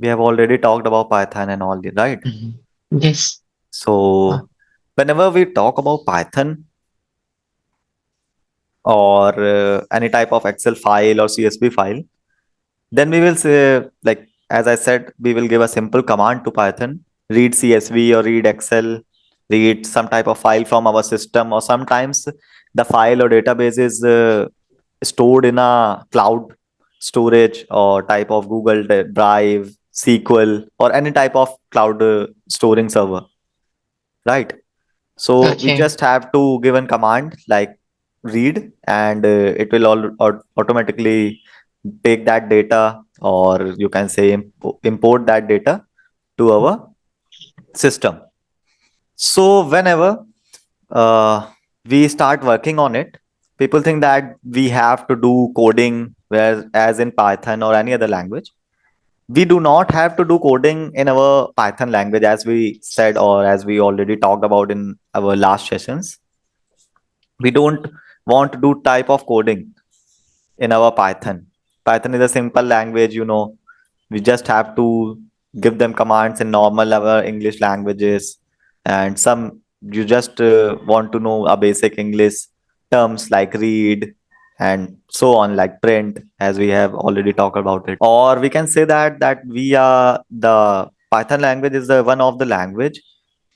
We have already talked about Python and all, right? Mhm. Yes. Uh, So whenever we talk about Python or any type of Excel file or CSV file, then we will say, like, as I said, we will give a simple command to Python, read CSV or read Excel, read some type of file from our system, or sometimes the file or database is stored in a cloud storage or type of Google Drive, SQL, or any type of cloud storing server, right? So we okay. just have to give a command like read, and it will automatically take that data, or you can say import that data to our system. So whenever uh, we start working on it, people think that we have to do coding, whereas as in Python or any other language. We do not have to do coding in our Python language, as we said, or as we already talked about in our last sessions. We don't want to do type of coding in our Python. Python is a simple language, we just have to give them commands in normal our English languages, and some you just want to know a basic English terms like read and so on, like print, as we have already talked about it. Or we can say that we are the Python language is the one of the language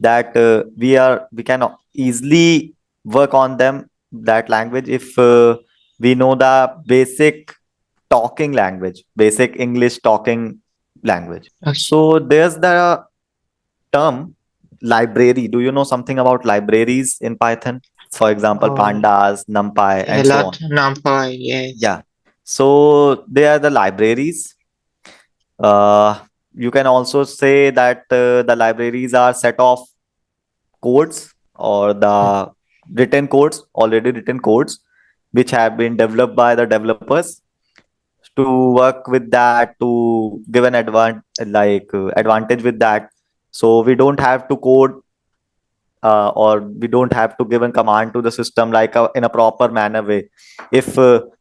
that we can easily work on them, that language, if we know the basic talking language, basic English talking language. Okay. So there's the term library. Do you know something about libraries in Python? For example, Oh, Pandas, NumPy, a and so lot on. NumPy. Yes. Yeah. So they are the libraries. Uh, you can also say that the libraries are set of codes, or the written codes, already written codes, which have been developed by the developers to work with that, to give an advantage with that. So we don't have to code, or we don't have to give a command to the system like in a proper manner way. If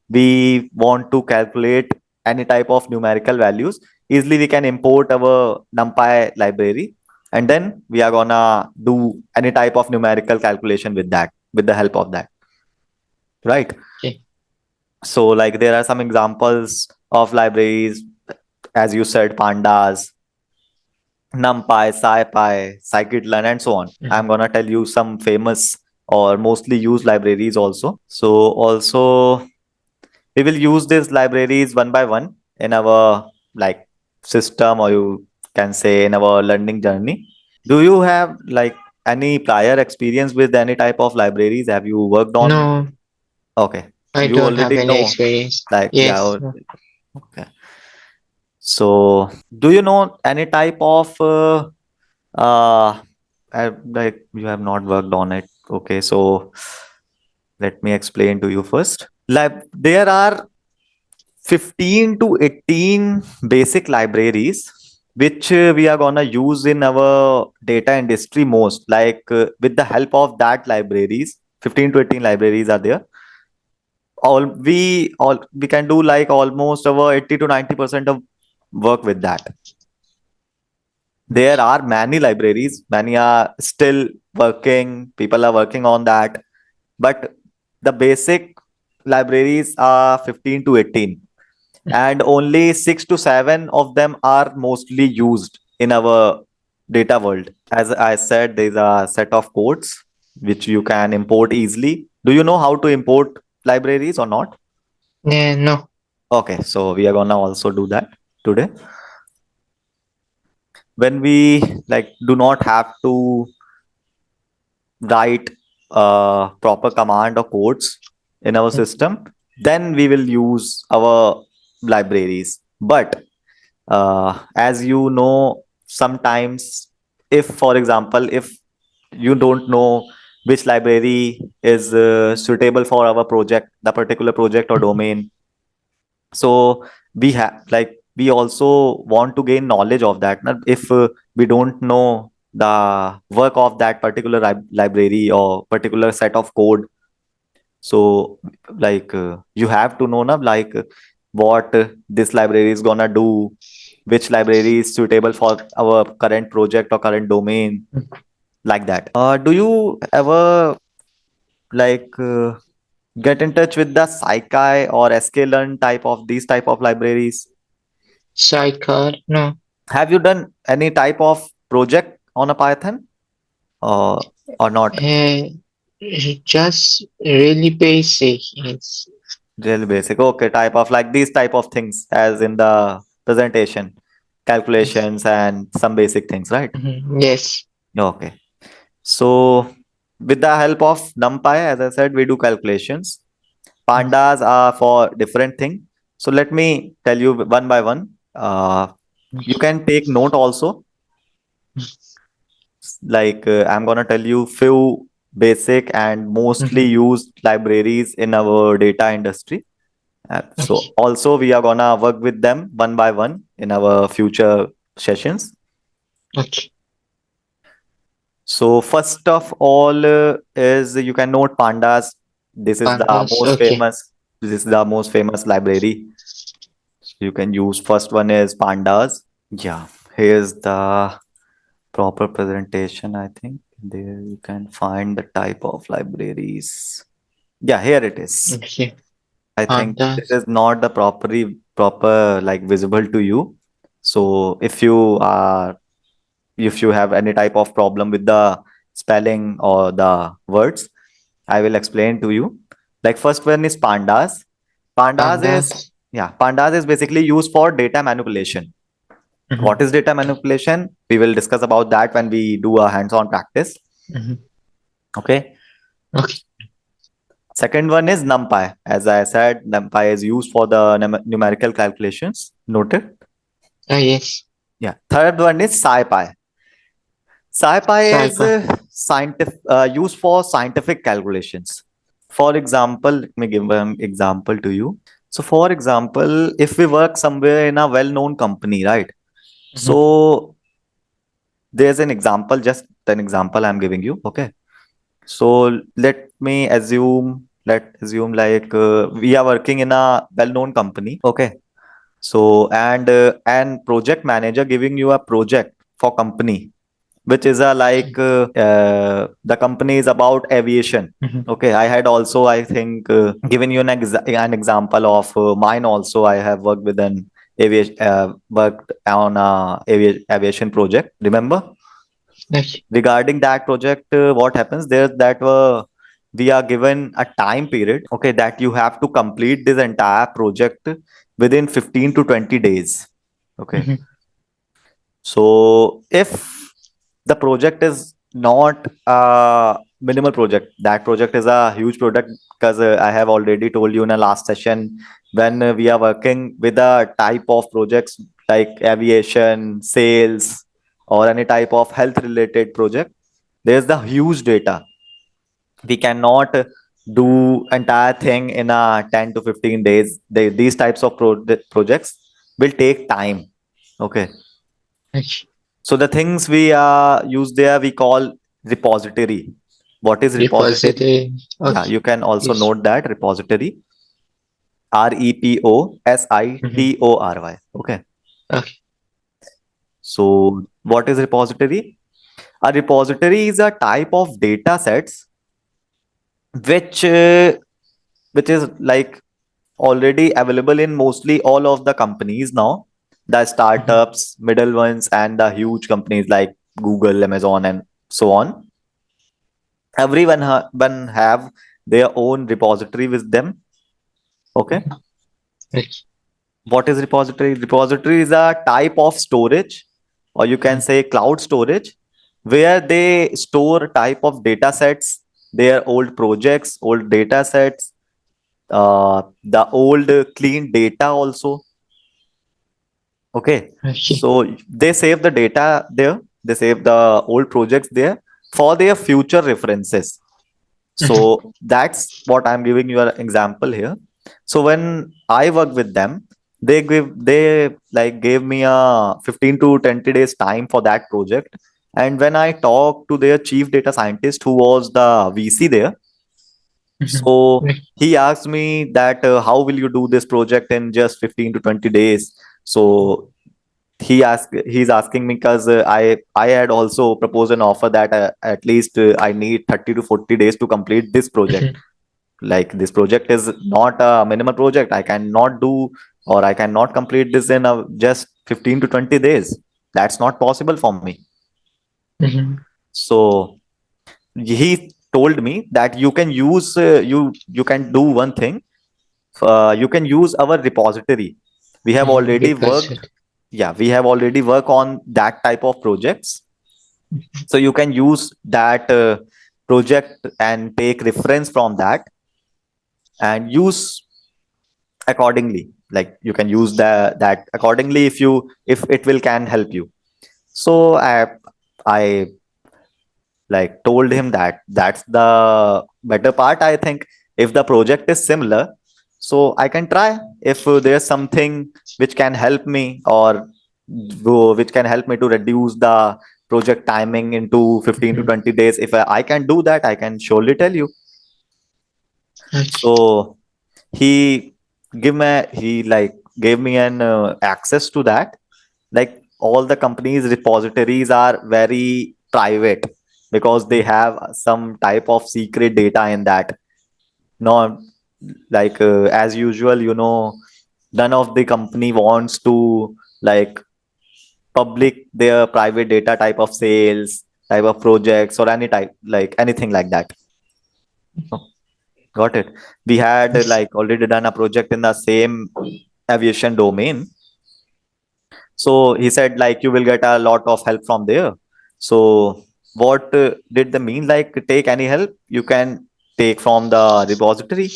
we want to calculate any type of numerical values, easily we can import our NumPy library, and then we are gonna do any type of numerical calculation with that, with the help of that, right? Okay. So like there are some examples of libraries, as you said, Pandas, NumPy, SciPy, Scikit-learn, and so on. I'm Mhm. gonna tell you some famous or mostly used libraries also. So also we will use these libraries one by one in our like system, or you can say in our learning journey. Do you have like any prior experience with any type of libraries? Have you worked on? No, Okay, I you don't have already any know. experience. Like yeah, Yes. No. okay. So do you know any type of uh like you have not worked on it? Okay, so let me explain to you first. Like there are 15 to 18 basic libraries which we are gonna use in our data industry most. Like with the help of that libraries, 15 to 18 libraries are there. All we can do like almost over 80 to 90% of work with that. There are many libraries, many are still working, people are working on that, but the basic libraries are 15 to 18, and only 6 to 7 of them are mostly used in our data world. As I said, there's a set of codes which you can import easily. Do you know how to import libraries or not? Yeah, no. Okay, so we are gonna also do that today. When we like do not have to write proper command or codes in our system, then we will use our libraries. But as you know, sometimes, if for example, if you don't know which library is suitable for our project, the particular project or domain, so we have like we also want to gain knowledge of that. Now, if we don't know the work of that particular library or particular set of code, so like you have to know now, like what this library is gonna do, which library is suitable for our current project or current domain, like that. Do you ever like get in touch with the Psychi or sklearn type of these type of libraries? Sidecar, no. Have you done any type of project on a Python or not? Uh, just really basic. It's Really basic. Okay, type of like these type of things as in the presentation, yes. calculations and some basic things, right? Yes. Okay. So with the help of NumPy, as I said, we do calculations. Pandas are for different thing. So let me tell you one by one. You can take note also. Like I'm gonna tell you few basic and mostly used libraries in our data industry. So Okay. also we are gonna work with them one by one in our future sessions. Okay. So first of all is you can note Pandas. This is the Pandas. most Okay. famous. This is the most famous library. So you can use first one is Pandas. Yeah, here's the proper presentation. I think there you can find the type of libraries. Yeah, here it is. Okay. I think this Pandas. is not the proper like visible to you. So if you have any type of problem with the spelling or the words, I will explain to you. Like first one is Pandas. Pandas is Pandas. Pandas is basically used for data manipulation. Mm-hmm. What is data manipulation? We will discuss about that when we do a hands-on practice. Mm-hmm. Okay. Okay. Second one is NumPy. As I said, NumPy is used for the numerical calculations. Noted. Ah, yes. Yeah. Third one is SciPy. SciPy is Cyber. scientific used for scientific calculations. For example, let me give an example to you. So, for example, if we work somewhere in a well-known company, right? Mm-hmm. So, there's an example, just an example I'm giving you. Okay. So, let's assume like we are working in a well-known company. Okay. So, and project manager giving you a project for company which is a like the company is about aviation. Mm-hmm. Okay, I had also I think given you an example of mine also. I have worked with an aviation worked on a aviation project. Remember Okay. regarding that project, what happens there that we are given a time period. Okay, that you have to complete this entire project within 15 to 20 days. Okay, Mm-hmm. so if the project is not a minimal project, that project is a huge project because I have already told you in a last session when we are working with a type of projects like aviation, sales, or any type of health related project, there's the huge data. We cannot do entire thing in a 10 to 15 days. These types of projects will take time. Okay, Okay. so the things we use there we call repository. What is repository? Repository. Yeah, Okay. you can also Yes. note that repository. Mm-hmm. REPOSITORY. Okay. Okay. So what is repository? A repository is a type of data sets which which is like already available in mostly all of the companies now. The Mm-hmm. startups, middle ones, and the huge companies like Google, Amazon, and so on. Everyone one have their own repository with them. Okay, Okay. what is repository? Repository is a type of storage, or you can Mm-hmm. say cloud storage, where they store type of data sets, their old projects, old data sets, the old clean data also. Okay, Okay. so they save the data there, they save the old projects there for their future references. Mm-hmm. So that's what I'm giving you an example here. So when I work with them, they like gave me a 15 to 20 days time for that project. And when I talked to their chief data scientist who was the VC there, so Mm-hmm. he asked me that how will you do this project in just 15 to 20 days? So he's asking me because I had also proposed an offer that at least I need 30 to 40 days to complete this project. Mhm. Like this project is not a minimal project. I cannot do, or I cannot complete this in just 15 to 20 days. That's not possible for me. Mhm. So he told me that you can use you can do one thing. You can use our repository. We have Mhm. already Git worked. website. Yeah, we have already worked on that type of projects. So you can use that project and take reference from that and use accordingly. Like you can use that accordingly if it will can help you. So I like told him that that's the better part. I think if the project is similar, so I can try if there's something which can help me, or which can help me to reduce the project timing into 15 to Mhm. 20 days. If I can do that, I can surely tell you. Okay. So he he like gave me an access to that. Like all the companies repositories are very private because they have some type of secret data in that. No, like as usual, none of the company wants to like public their private data type of sales, type of projects, or any type like anything like that. Oh, got it. We had Yes. like already done a project in the same aviation domain. So he said like you will get a lot of help from there. So what did the mean, like take any help you can take from the repository.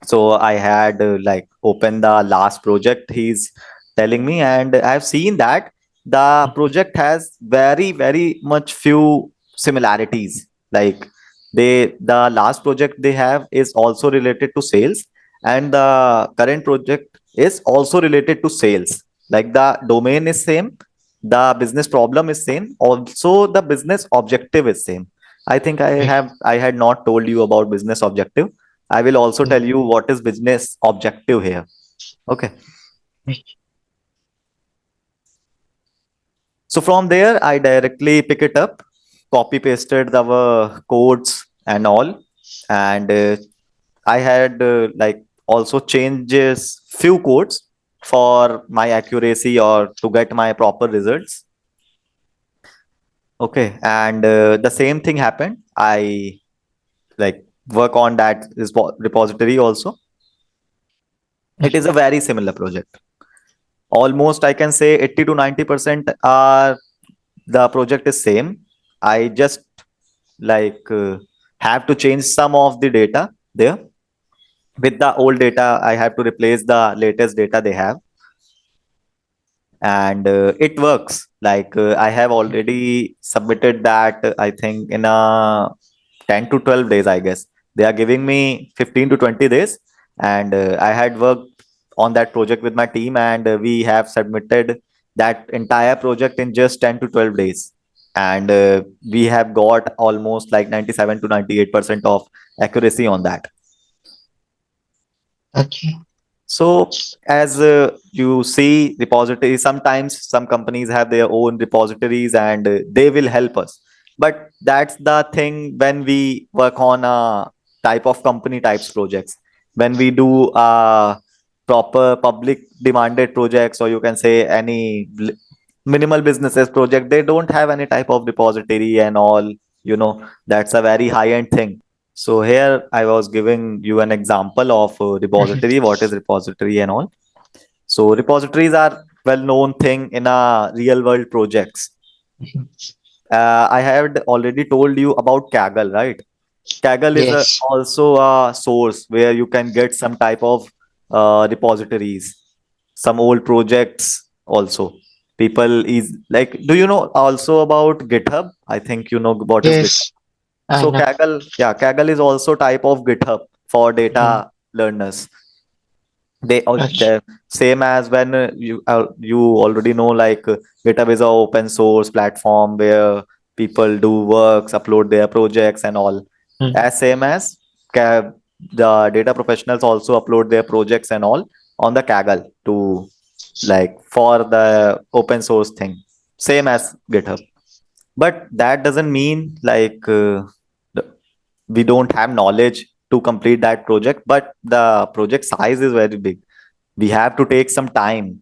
So I had like opened the last project he's telling me, and I've seen that the project has very very much few similarities. Like the last project they have is also related to sales, and the current project is also related to sales. Like the domain is same, the business problem is same, also the business objective is same. I think Okay. I had not told you about business objective. I will also tell Mhm. you what is business objective here. Okay. Okay. So from there, I directly pick it up, copy pasted our codes and all, and I had like also changes few codes for my accuracy or to get my proper results. Okay, and the same thing happened. I like work on that repository also. It is a very similar project. Almost I can say 80 to 90% are the project is same. I just like have to change some of the data there. With the old data I have to replace the latest data they have, and it works. Like I have already submitted that, I think in a 10 to 12 days, I guess. They are giving me 15 to 20 days, and I had worked on that project with my team, and we have submitted that entire project in just 10 to 12 days. And we have got almost like 97 to 98% of accuracy on that. Okay. So, as you see, repositories, sometimes some companies have their own repositories and they will help us. But that's the thing when we work on a type of company types projects. When we do proper public demanded projects, or you can say any minimal businesses project, they don't have any type of repository and all. That's a very high end thing. So here I was giving you an example of Mhm. repository, what is repository and all. So repositories are well known thing in a real world projects. Mhm. I had already told you about Kaggle, right? Kaggle is Yes. also a source where you can get some type of repositories, some old projects also. People is like, do you know also about GitHub? I think you know what is GitHub. Yes. I So know. Kaggle is also type of GitHub for Mhm. data learners. Okay. The same as when you already know, like GitHub is a open source platform where people do works, upload their projects and all. Mhm. As same as the data professionals also upload their projects and all on the Kaggle too. like for the open source thing, same as GitHub. But that doesn't mean like the- we don't have knowledge to complete that project, but the project size is very big. We have to take some time.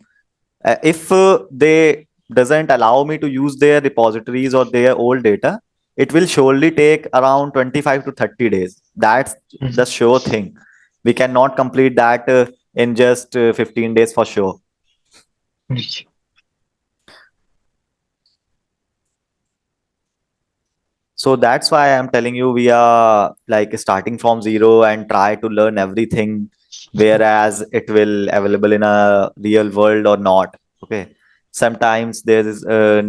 If they doesn't allow me to use their repositories or their old data, it will surely take around 25 to 30 days. That's the Mhm. sure thing. We cannot complete that in just 15 days for sure. Okay. So that's why I'm telling you we are like starting from zero and try to learn everything, whereas it will available in a real world or not. Okay. Sometimes there is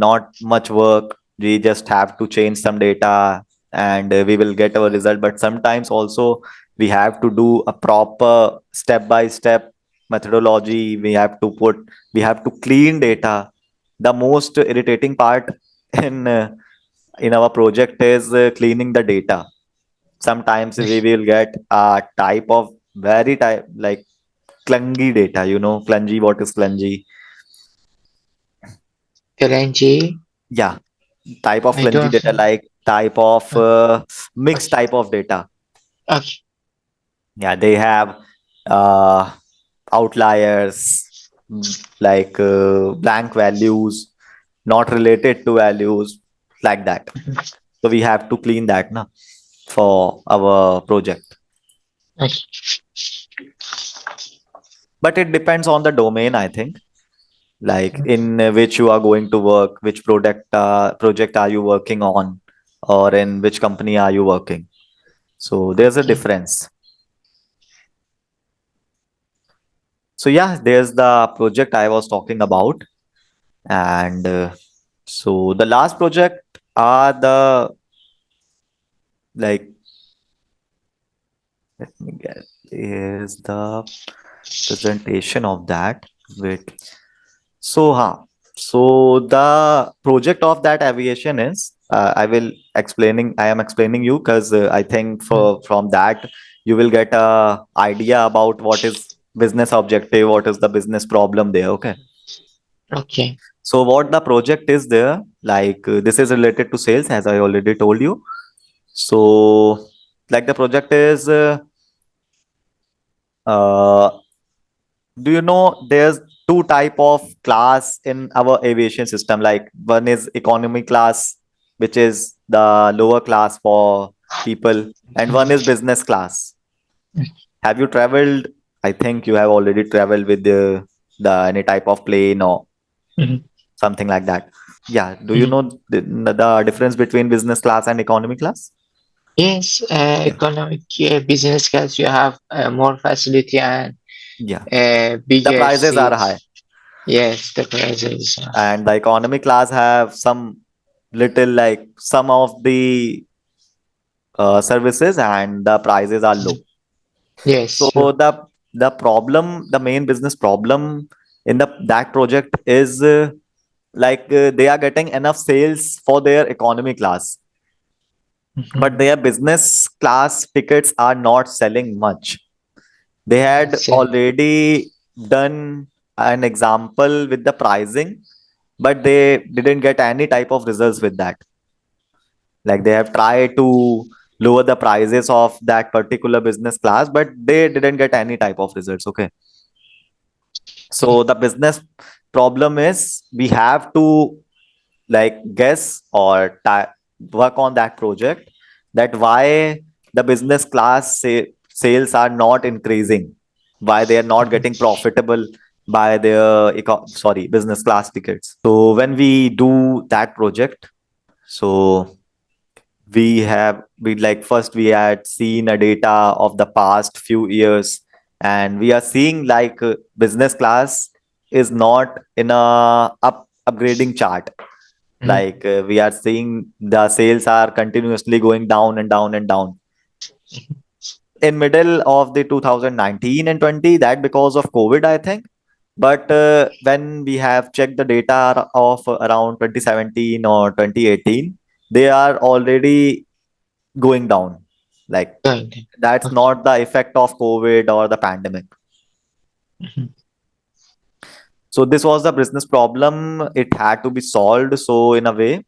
not much work. We just have to change some data and we will get our result. But sometimes also we have to do a proper step by step methodology. We have to clean data. The most irritating part in our project is cleaning the data. Sometimes we will get a type of very type like clungy data, clungy. What is clungy? LNG. Yeah, type of I clungy don't data, know. like type of mixed Okay. type of data. Okay. Yeah, they have uh, outliers, like blank values, not related to values, like that. Mhm. So we have to clean that na, for our project. Okay. But it depends on the domain, I think, like in which you are going to work, which project are you working on, or in which company are you working. So there's a Okay. difference. So yeah, there's the project I was talking about. And so the last project are the, like, let me get, is the presentation of that. Wait. So, so the project of that aviation is, I am explaining you because I think Mm. from that you will get a idea about what is business objective, what is the business problem there. Okay. Okay. So what the project is there, like this is related to sales, as I already told you. So like the project is, uh, do you know there's two type of class in our aviation system, like one is economy class, which is the lower class for people, and one is Mm. business class. Have you traveled? I think you have already traveled with the any type of plane or Mhm. something like that. Yeah, do you Mhm. know the difference between business class and economy class? Yes, Yeah, economic business class, you have more facility and yeah, the bigger prices are high, seats. Yes, the prices. and the economy class have some little, like some of the services, and the prices are low. Mhm. Yes, So look. the main business problem in the that project is they are getting enough sales for their economy class, but Mhm. their business class tickets are not selling much. They had Yes, already done an example with the pricing, but they didn't get any type of results with that. Like they have tried to lower the prices of that particular business class, but they didn't get any type of results. Okay. So the business problem is we have to like guess or work on that project, that why the business class sales are not increasing, why they are not getting profitable by their business class tickets. So when we do that project, so we like first we had seen a data of the past few years, and we are seeing like business class is not in a upgrading chart. Mhm. Like we are seeing the sales are continuously going down and down and down in middle of the 2019 and 20, that because of COVID, I think. But when we have checked the data of around 2017 or 2018, they are already going down. Like going. that's Okay. not the effect of COVID or the pandemic. Mhm. So this was the business problem. It had to be solved. So in a way,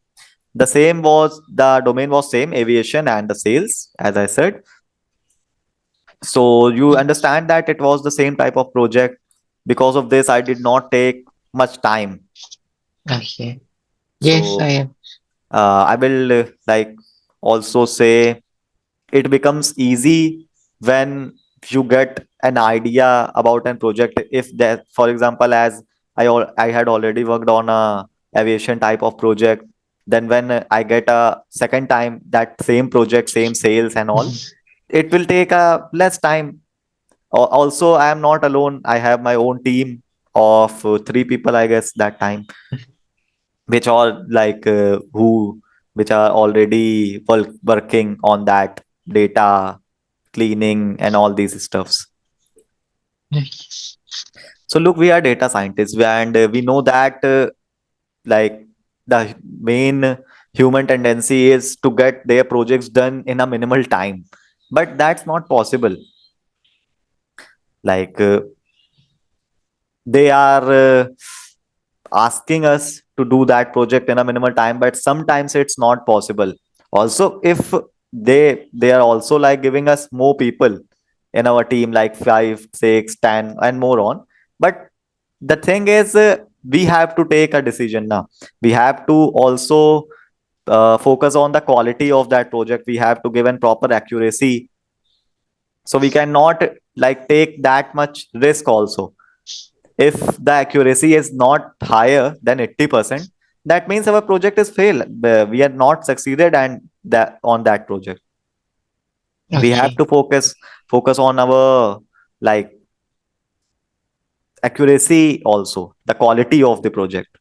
the domain was same, aviation and the sales, as I said. So you understand that it was the same type of project. Because of this, I did not take much time. Okay. Yes, I So am. I will like also say it becomes easy when you get an idea about an project. If that, for example, as I had already worked on a aviation type of project, then when I get a second time that same project, same sales and all, it will take a less time. Also, I am not alone. I have my own team of three people, I guess, that time, which are like which are already working on that data cleaning and all these stuffs. Yes. So look, we are data scientists, and we know that like the main human tendency is to get their projects done in a minimal time, but that's not possible. Like they are asking us to do that project in a minimal time, but sometimes it's not possible. Also, if they are also like giving us more people in our team, like 5, 6, 10 and more on, but the thing is we have to take a decision now. We have to also focus on the quality of that project. We have to give an proper accuracy, so we cannot like take that much risk also. If the accuracy is not higher than 80%, that means our project is fail. We are not succeeded and that on that project. We have Okay. to focus on our like accuracy also, the quality of the project.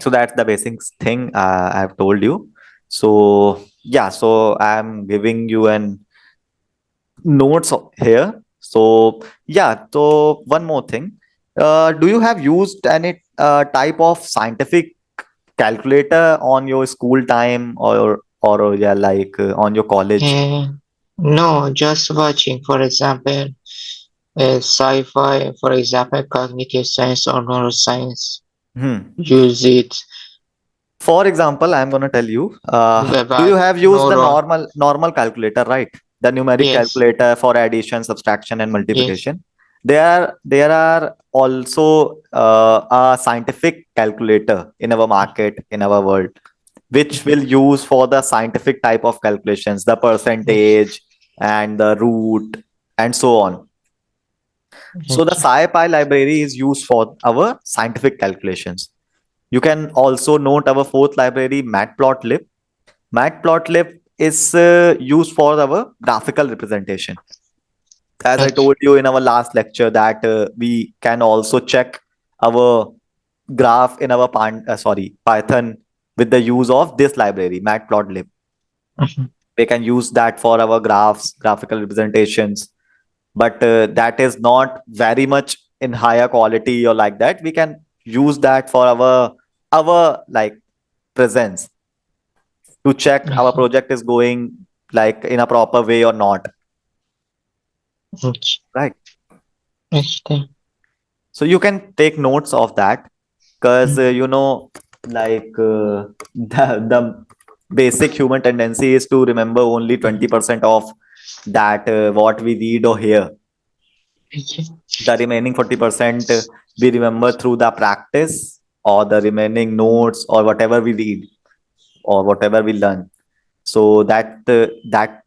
So that's the basic thing I have told you. So yeah, so I'm giving you an notes here. So yeah, so one more thing. Do you have used any type of scientific calculator on your school time, or yeah, like on your college? Uh, no, just watching, for example, sci-fi, for example, cognitive science or neuroscience. Hmm. Use it For example, I'm gonna tell you. Do you about have used the neuron. normal calculator, right? The numeric Yes, calculator for addition, subtraction, and yes. multiplication. There are also a scientific calculator in our market, in our world, which Mhm. will use for the scientific type of calculations, the Yes. percentage and the root and so on. So the Okay. SciPy library is used for our scientific calculations. You can also note our fourth library, Matplotlib. Matplotlib is used for our graphical representation. As I Okay. told you in our last lecture, that we can also check our graph in our Python with the use of this library, Matplotlib. Mhm. We can use that for our graphs, graphical representations, but that is not very much in higher quality or like that. We can use that for our like presence to check our Okay. project is going like in a proper way or not, Okay. right? Okay. So you can take notes of that, because Mhm. like the basic human tendency is to remember only 20% of that what we read or hear. Okay. The remaining 40% we remember through the practice or the remaining notes or whatever we read or whatever we learn. So that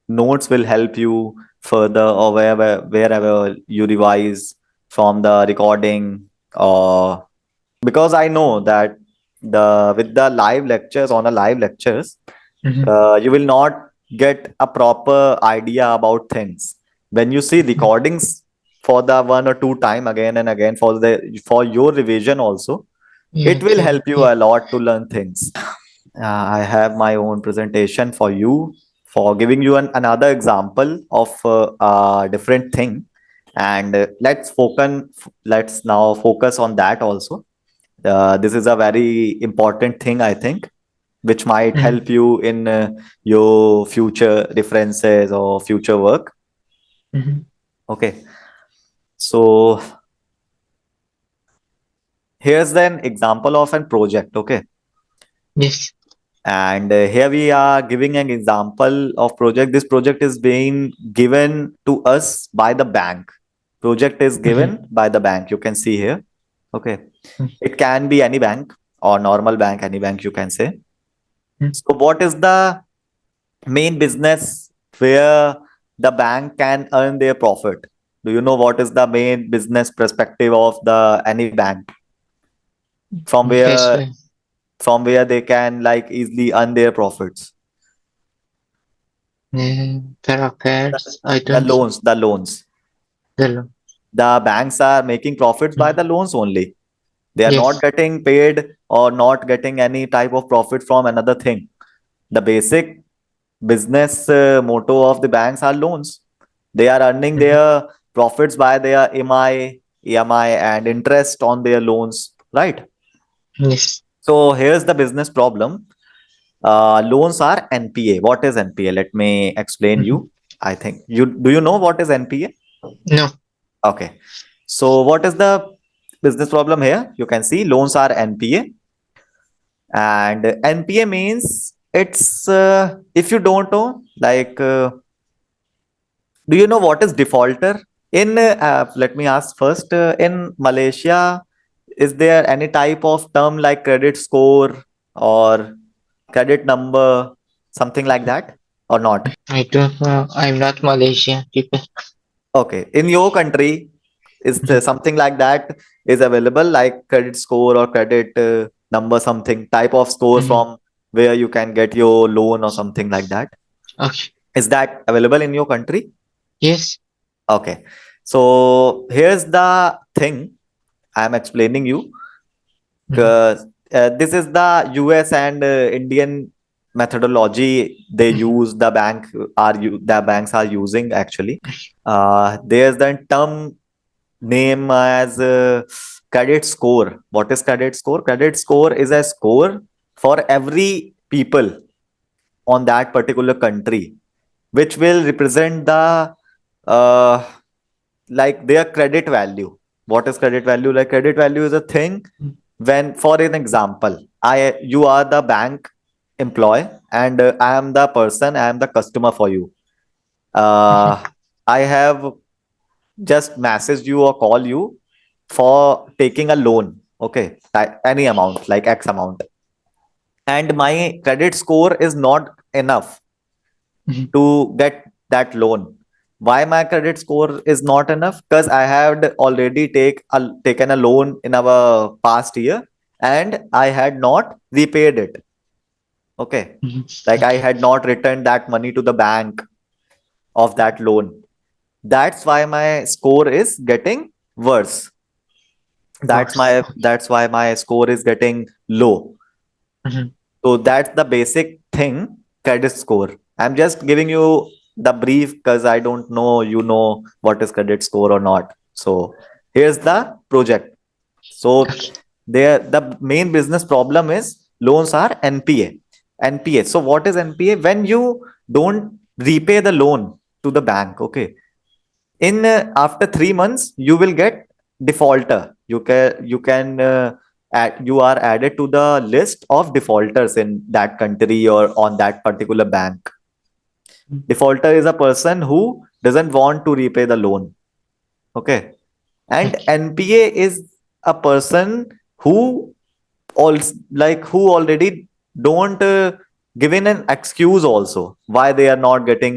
notes will help you further, or wherever you revise from the recording. Or because I know that the with the live lectures on the live lectures, Mhm. you will not get a proper idea about things. When you see Mhm. recordings for the one or two time again and again for your revision also, it will Okay. help you Yeah. a lot to learn things. I have my own presentation for you, for giving you another example of a different thing, and let's now focus on that also. This is a very important thing, I think, which might help Mhm. you in your future references or future work. Mhm. Okay, so Here's an example of an project. Okay. Yes. And here we are giving an example of project. This project is being given to us by the bank. Project is Mhm. given by the bank. You can see here. Okay. Mhm. It can be any bank or normal bank, any bank you can say. Mhm. So what is the main business where the bank can earn their profit? Do you know what is the main business perspective of the any bank, from Yes. where they can like easily earn their profits? There are cards. I The don't. loans, the loans. The. The banks are making profits by the Mhm. loans only. They are not Yes. getting paid or not getting any type of profit from another thing. The basic business motto of the banks are loans. They are earning Mhm. their profits by their EMI and interest on their loans, right? Yes. So here's the business problem. Loans are NPA. What is NPA? Let me explain Mhm. you. I think you do you know what is NPA? No. Okay. So what is the business problem here? You can see loans are NPA, and NPA means it's if you don't know, like do you know what is defaulter? In let me ask first. In Malaysia, is there any type of term like credit score or credit number, something like that, or not? I don't know. I'm not Malaysian people. Okay, in your country, is there Mhm. something like that is available, like credit score or credit number, something type of score Mhm. from where you can get your loan or something like that? Okay. Is that available in your country? Yes. Okay, so here's the thing I'm explaining you. Mhm. 'Cause, this is the US and Indian methodology they Mhm. use. The banks are using actually. There's the term name as credit score. What is credit score? Credit score is a score for every people on that particular country, which will represent the uh, like their credit value. What is credit value? Like credit value is a thing when, for an example, you are the bank employee and I am the person, I am the customer for you. Mhm. I have just messaged you or call you for taking a loan, okay, any amount like X amount, and my credit score is not enough Mhm. to get that loan. Why my credit score is not enough? Because I had already taken a loan in our past year and I had not repaid it. Okay. Mhm. Like I Okay. had not returned that money to the bank of that loan. That's why my score is getting worse. Worse. That's why my score is getting low. Mhm. So that's the basic thing, credit score. I'm just giving you the brief because I don't know you know what is credit score or not. So here's the project. So Okay. there the main business problem is loans are NPA. NPA. So what is NPA? When you don't repay the loan to the bank, okay. In after 3 months, you will get defaulter. You are added to the list of defaulters in that country or on that particular bank. Mhm. Defaulter is a person who doesn't want to repay the loan. Okay. And Okay. NPA is a person who also like who already don't given an excuse also why they are not getting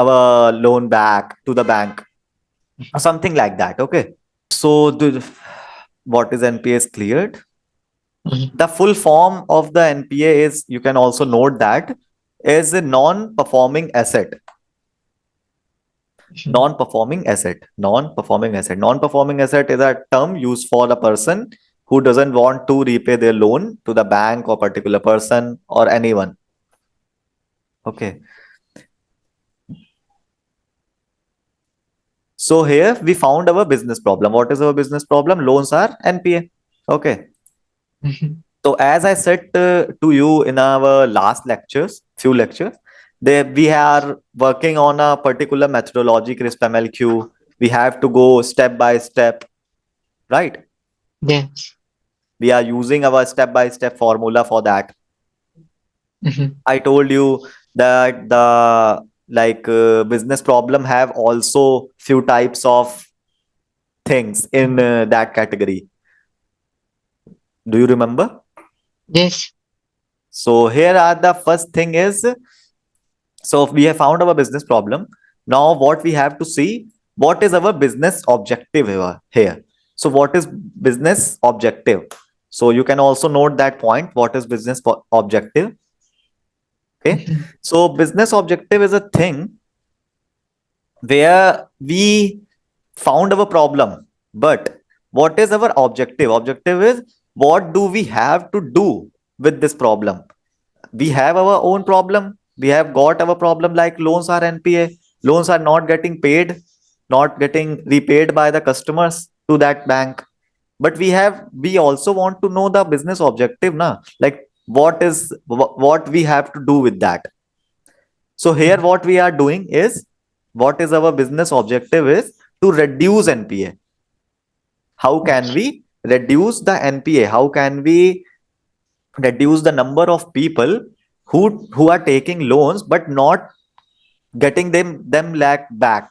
our loan back to the bank or something like that. Okay. So what is NPA is cleared. Mhm. The full form of the NPA is, you can also note that, is a non-performing asset. Mhm. Non-performing asset is a term used for a person who doesn't want to repay their loan to the bank or particular person or anyone. Okay. So here we found our business problem. What is our business problem? Loans are NPA. Okay. Mhm. So as I said to you in our last few lectures, we are working on a particular methodology, CRISP MLQ. We have to go step by step, right? Yes. We are using our step by step formula for that. Mhm. I told you that the business problem have also few types of things in that category. Do you remember? Yes. So here are the first thing is, so we have found our business problem. Now what we have to see, what is our business objective here. So what is business objective? So you can also note that point. What is business objective? Okay. Mhm. So business objective is a thing where we found our problem, but what is our objective? Objective is what do we have to do with this problem. We have our own problem. We have got our problem, like loans are NPA. Loans are not getting paid, not getting repaid by the customers to that bank. But we also want to know the business objective, na? Like what we have to do with that. So here what we are doing is, what is our business objective is to reduce NPA. How can we reduce the NPA? How can we reduce the number of people who are taking loans but not getting them back?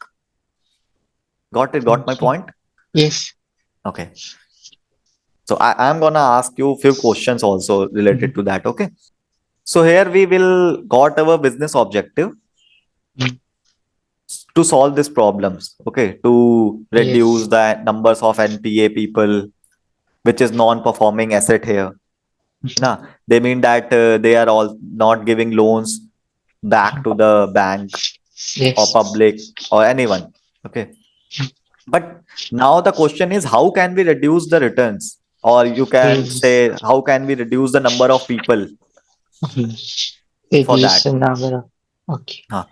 Got it? Got my Okay. point? Yes. Okay. So I'm gonna ask you a few questions also related Mhm. to that. Okay. So here we will got our business objective Mhm. to solve these problems. Okay. To reduce Yes. the numbers of NPA people, which is non-performing asset here. Mhm. Nah, they mean that they are all not giving loans back to the bank or Yes. public or anyone. Okay. But now the question is, how can we reduce the returns? Or you can Yes. say, how can we reduce the number of people Mhm. for Reduce that? the number of. Okay. Huh.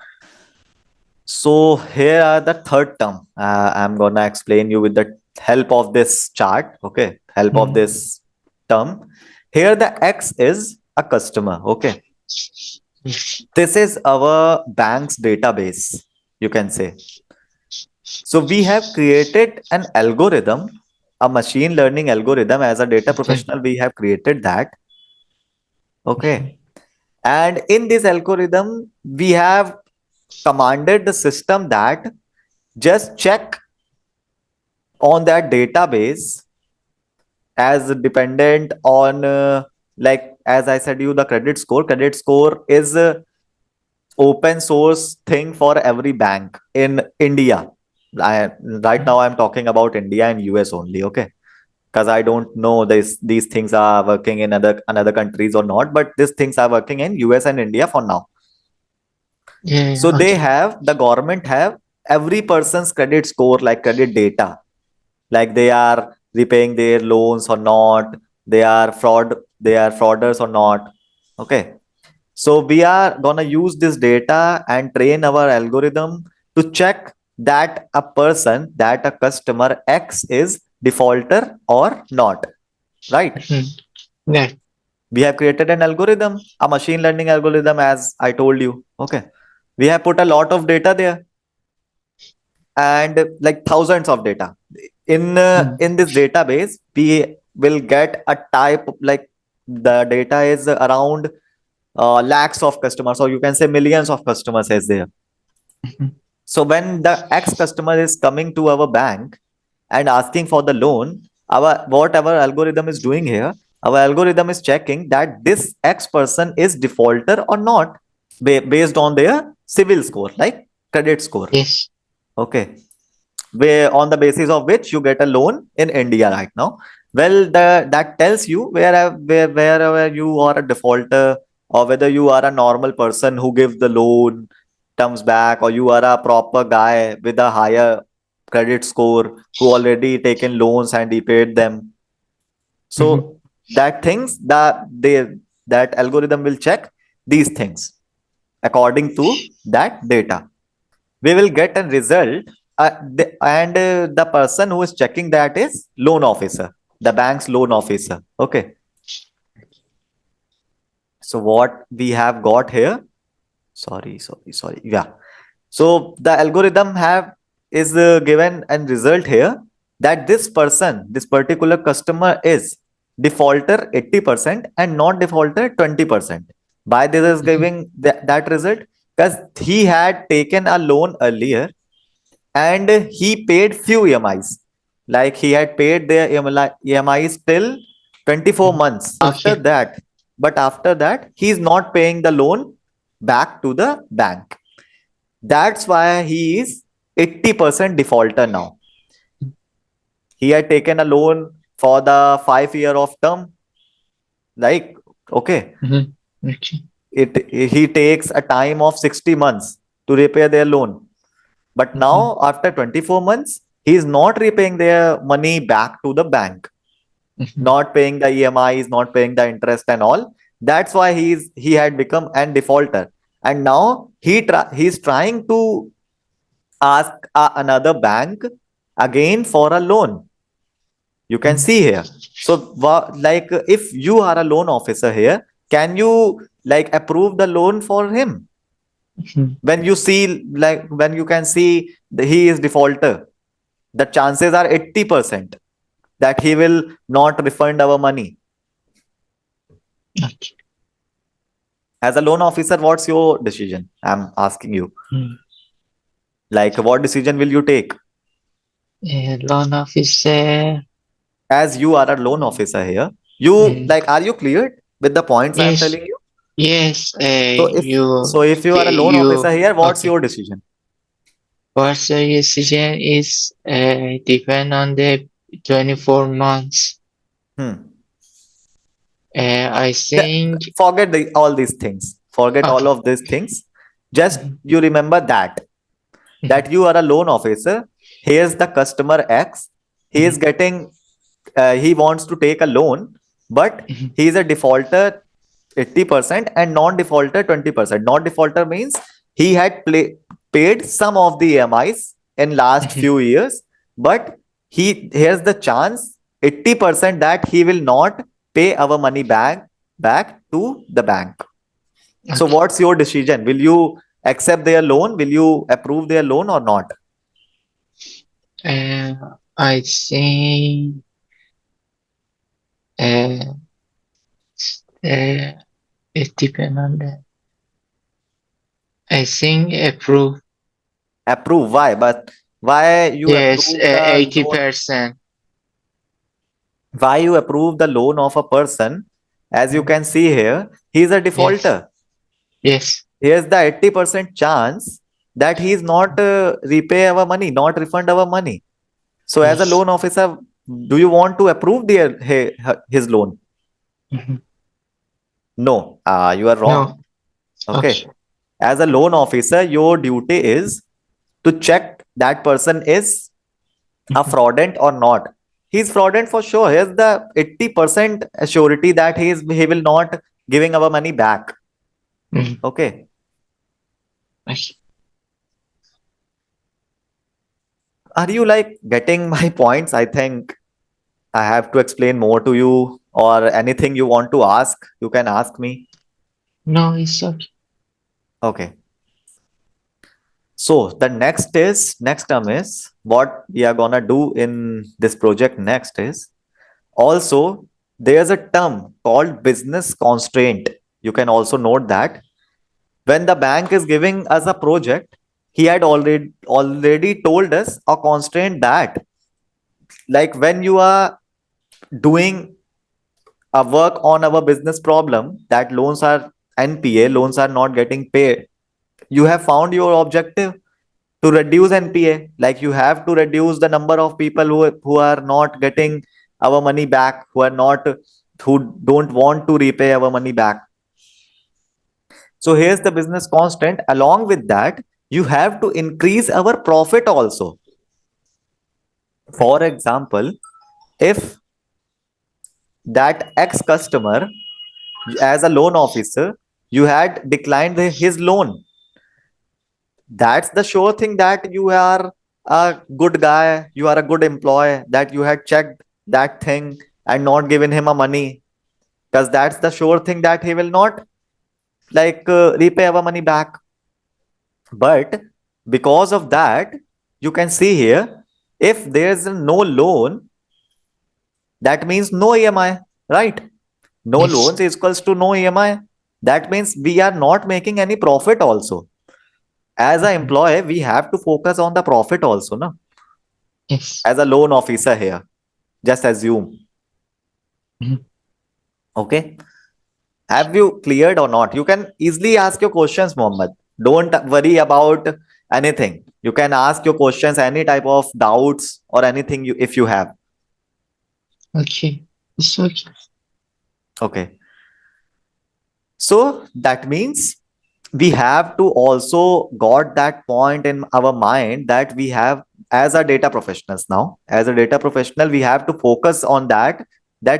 So here are the third term. I'm gonna explain you with the help of this chart. Okay, help of Mhm. this term. Here the X is a customer. Okay, Yes. this is our bank's database, you can say. So we have created an algorithm, a machine learning algorithm. As a data Okay. professional, we have created that. Mhm. Okay. And in this algorithm, we have commanded the system that just check on that database as dependent on, as I said you, the credit score. Credit score is open source thing for every bank in India. Right now I'm talking about India and US only. Okay, because I don't know these things are working in other countries or not, but these things are working in US and India for now. Yeah. So they Okay. have, the government have every person's credit score, like credit data, like they are repaying their loans or not, they are frauders or not. Okay, so we are gonna use this data and train our algorithm to check that a person, that a customer X is defaulter or not, right? Mhm. Yeah. We have created an algorithm, a machine learning algorithm, as I told you. Okay, we have put a lot of data there, and like thousands of data Mhm. in this database. We will get a type, like the data is around lakhs of customers, or you can say millions of customers is there. Mhm. So when the X customer is coming to our bank and asking for the loan, our algorithm is doing here, our algorithm is checking that this X person is defaulter or not, based on their civil score, like credit score. Yes. Okay, where on the basis of which you get a loan in India right now. Well, that tells you wherever you are a defaulter, or whether you are a normal person who gives the loan, comes back, or you are a proper guy with a higher credit score who already taken loans and repaid them. Mhm. So that algorithm will check these things according to that data. We will get a result, and the person who is checking that is loan officer, the bank's loan officer. Okay, so what we have got here, sorry, yeah. So the algorithm have is given a result here that this person, this particular customer is defaulter 80% and not defaulter 20%. Why this is mhm, giving that result? Because he had taken a loan earlier and he paid few EMIs. Like he had paid their EMIs till 24 mhm. months. After Okay. that, but after that, he is not paying the loan back to the bank. That's why he is 80% defaulter now. He had taken a loan for the 5 year of term. Like, okay, Mhm. Okay. he takes a time of 60 months to repay their loan. But Mhm. now, after 24 months, he is not repaying their money back to the bank, Mhm. not paying the EMIs, not paying the interest and all. That's why he had become an defaulter. And now he's trying to ask another bank again for a loan. You can Mhm. see here. So, like, if you are a loan officer here, can you like approve the loan for him? Mhm. When you see, like, when you can see he is defaulter, the chances are 80% that he will not refund our money. Okay. As a loan officer, what's your decision? I'm asking you. Mm. Like, what decision will you take? Loan officer. As you are a loan officer here, you Mm. like, are you cleared with the points I'm Yes. telling you? Yes. So if you are a loan You. officer here, what's Okay. your decision? What's the decision is depend on the 24 months. Hmm. I The- think. Forget all these things. Forget all Okay. of these things. Just Mhm. you remember that Mhm. you are a loan officer. Here's the customer X. He is Mhm. getting, he wants to take a loan, but Mhm. he is a defaulter 80% and non-defaulter 20%. Non-defaulter means he had paid some of the EMIs in last Mhm. few years, but here's the chance 80% that he will not pay our money back to the bank. So Okay. what's your decision? Will you accept their loan? Will you approve their loan or not? I think. Uh, uh, it depends on that. I think approve. Approve. Why? But why you Yes, approve the loan? 80%. Why you approve the loan of a person? As you can see here, he is a Yes, defaulter. yes, Here's the 80% chance that he is not repay our money, not refund our money. So as a yes. loan officer, do you want to approve his loan? Mhm. No, you are No, wrong. okay. Okay. As a loan officer, your duty is to check that person is a Mhm. fraudulent or not. He's fraudulent for sure. Here's the 80% surety that he will not giving our money back. Mhm. Okay. Okay. Are you like getting my points? I think I have to explain more to you, or anything you want to ask, you can ask me. No, it's okay. Okay. So the next term is what we are gonna do in this project next is also there's a term called business constraint. You can also note that when the bank is giving us a project, he had already told us a constraint that like when you are doing a work on our business problem that loans are NPA, loans are not getting paid. You have found your objective to reduce NPA. Like you have to reduce the number of people who are not getting our money back, who don't want to repay our money back. So here's the business constant. Along with that, you have to increase our profit also. For example, if that ex customer, as a loan officer, you had declined his loan, that's the sure thing that you are a good guy, you are a good employee, that you had checked that thing and not given him a money, because that's the sure thing that he will not like repay our money back. But because of that, you can see here, if there's no loan, that means no EMI. right? No Yes. loans is equals to no EMI. That means we are not making any profit also. As an Mhm. employee, we have to focus on the profit also, no? Yes. As a loan officer here, just assume. Mhm. Okay. Have you cleared or not? You can easily ask your questions, Mohammed. Don't worry about anything. You can ask your questions, any type of doubts or anything you if you have. Okay. It's okay. Okay. So that means we have to also got that point in our mind that we have as a data professionals now. As a data professional, we have to focus on that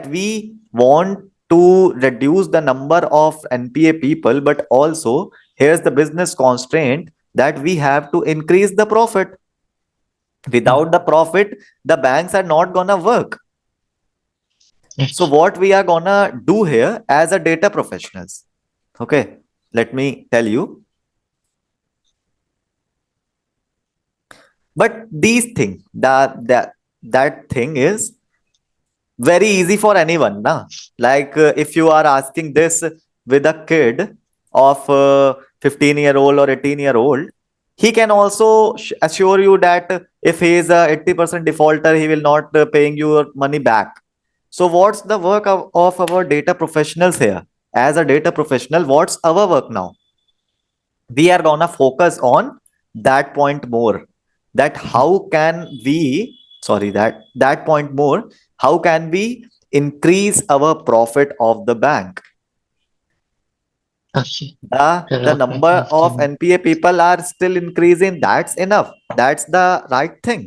we want to reduce the number of NPA people, but also here's the business constraint that we have to increase the profit. Mhm. Without the profit, the banks are not gonna work. So Yes. what we are gonna do here as a data professionals? Okay, let me tell you. But these thing that thing is very easy for anyone, na? Like if you are asking this with a kid of 15-year-old or 18-year-old, he can also assure you that if he is a 80% defaulter, he will not paying your money back. So what's the work of our data professionals here? As a data professional, what's our work now? We are gonna focus on that point more, that Mhm. how can we, sorry, that point more, how can we increase our profit of the bank? Okay. The Perfect. number of Okay. NPA people are still increasing, that's enough, that's the right thing.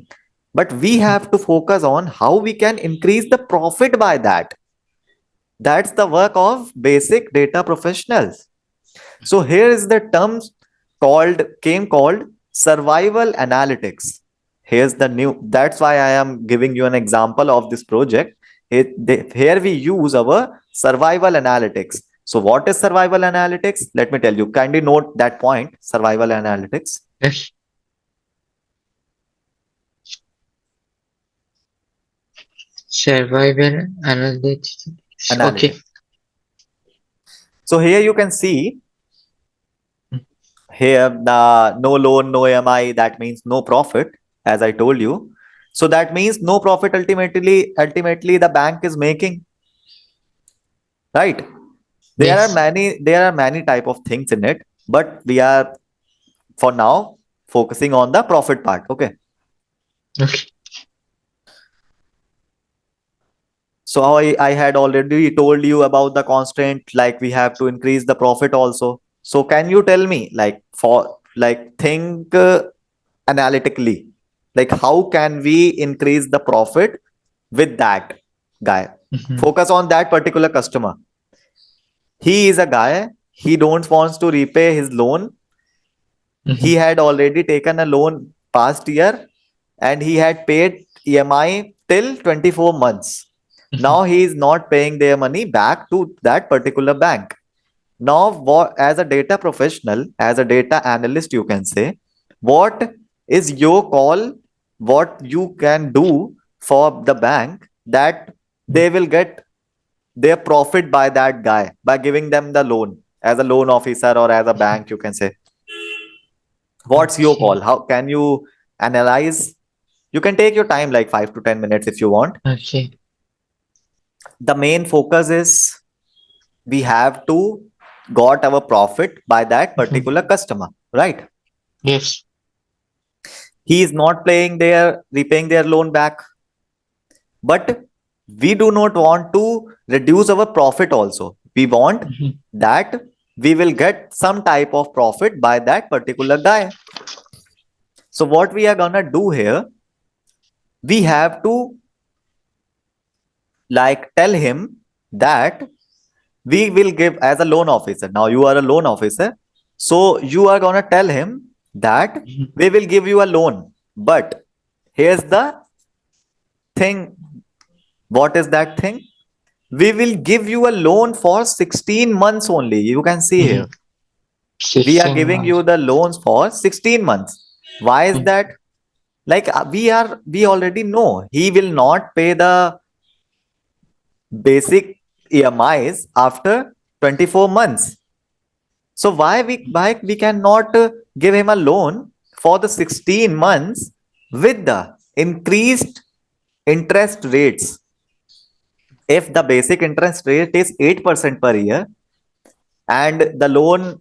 But we Mhm. have to focus on how we can increase the profit by that. That's the work of basic data professionals. So here is the terms called survival analytics. Here's the new. That's why I am giving you an example of this project. Here we use our survival analytics. So what is survival analytics? Let me tell you. Kindly note that point. Survival analytics. Yes. Survival analytics. Okay. Analytics. So here you can see here the no loan, no EMI. That means no profit, as I told you. So that means no profit ultimately the bank is making, right? Yes. There are many type of things in it, but we are for now focusing on the profit part. Okay. Okay. So I had already told you about the constraint, like we have to increase the profit also. So can you tell me, like for like think analytically, like how can we increase the profit with that guy? Mhm. Focus on that particular customer. He is a guy, he don't wants to repay his loan. He Mhm. had already taken a loan past year and he had paid EMI till 24 months. Mhm. Now he is not paying their money back to that particular bank. Now, as a data professional, as a data analyst, you can say, what is your call? What you can do for the bank that they will get their profit by that guy by giving them the loan as a loan officer or as a Mhm. bank, you can say. What's your call? Okay. How can you analyze? You can take your time, like 5 to 10 minutes if you want. Okay. The main focus is we have to got our profit by that Mhm. particular customer, right? Yes. He is not paying their repaying their loan back, but we do not want to reduce our profit also. We want Mhm. that we will get some type of profit by that particular guy. So what we are gonna do here, we have to like tell him that we will give as a loan officer. Now you are a loan officer, so you are gonna tell him that Mhm. we will give you a loan, but here's the thing. What is that thing? We will give you a loan for 16 months only. You can see here, Mhm. we are 16 giving you months. the loans for 16 months. Why is Mhm. that? Like we already know he will not pay the basic EMIs after 24 months. So why we cannot give him a loan for the 16 months with the increased interest rates? If the basic interest rate is 8% per year and the loan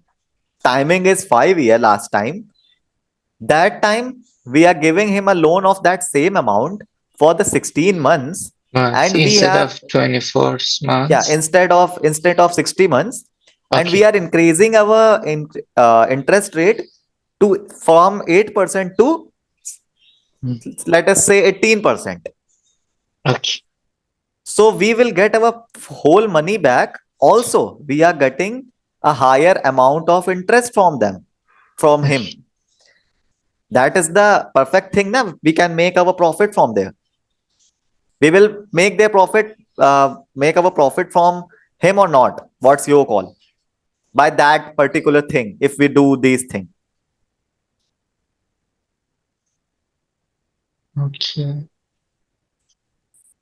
timing is 5 year last time, that time we are giving him a loan of that same amount for the 16 months, months and we instead have, of 24 yeah, months. instead of 60 months, and we Okay. are increasing our interest rate to from 8% to, Mm. let us say, 18%. Okay. So we will get our whole money back. Also, we are getting a higher amount of interest from them, from Okay. him. That is the perfect thing. Now we can make our profit from there. We will make their profit, make our profit from him or not. What's your call? By that particular thing, if we do these things. Okay.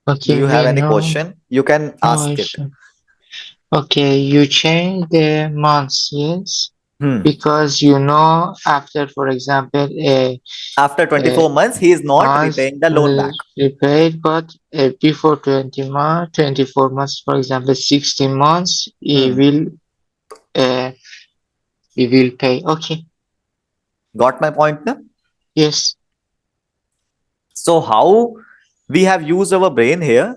Do Okay. you We have any know. question? You can No ask it. issue. Okay. You change the months, yes, Hmm. because you know after, for example, After a 24 months, he is not month repaying the loan will back. repaid, but before 24 months, for example, 16 months, Hmm. uh, he will pay. Okay. Got my point now? Yes. So how we have used our brain here?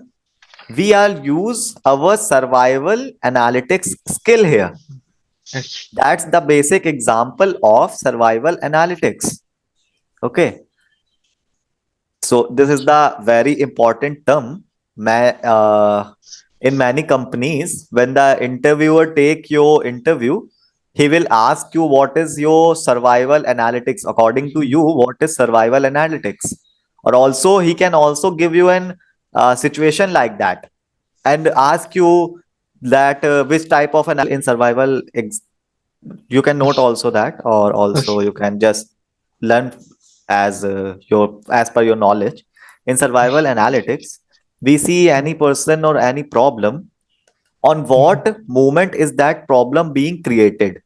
We are use our survival analytics skill here. Okay. That's the basic example of survival analytics. Okay. So this is Okay. the very important term. In many companies, when the interviewer take your interview, he will ask you what is your survival analytics. According to Mhm. you, what is survival analytics? Or also, he can also give you an situation like that and ask you that which type of in survival you can note Okay. also that, or also Okay. you can just learn as per your knowledge. In survival analytics, we see any person or any problem, on Mhm. what moment is that problem being created.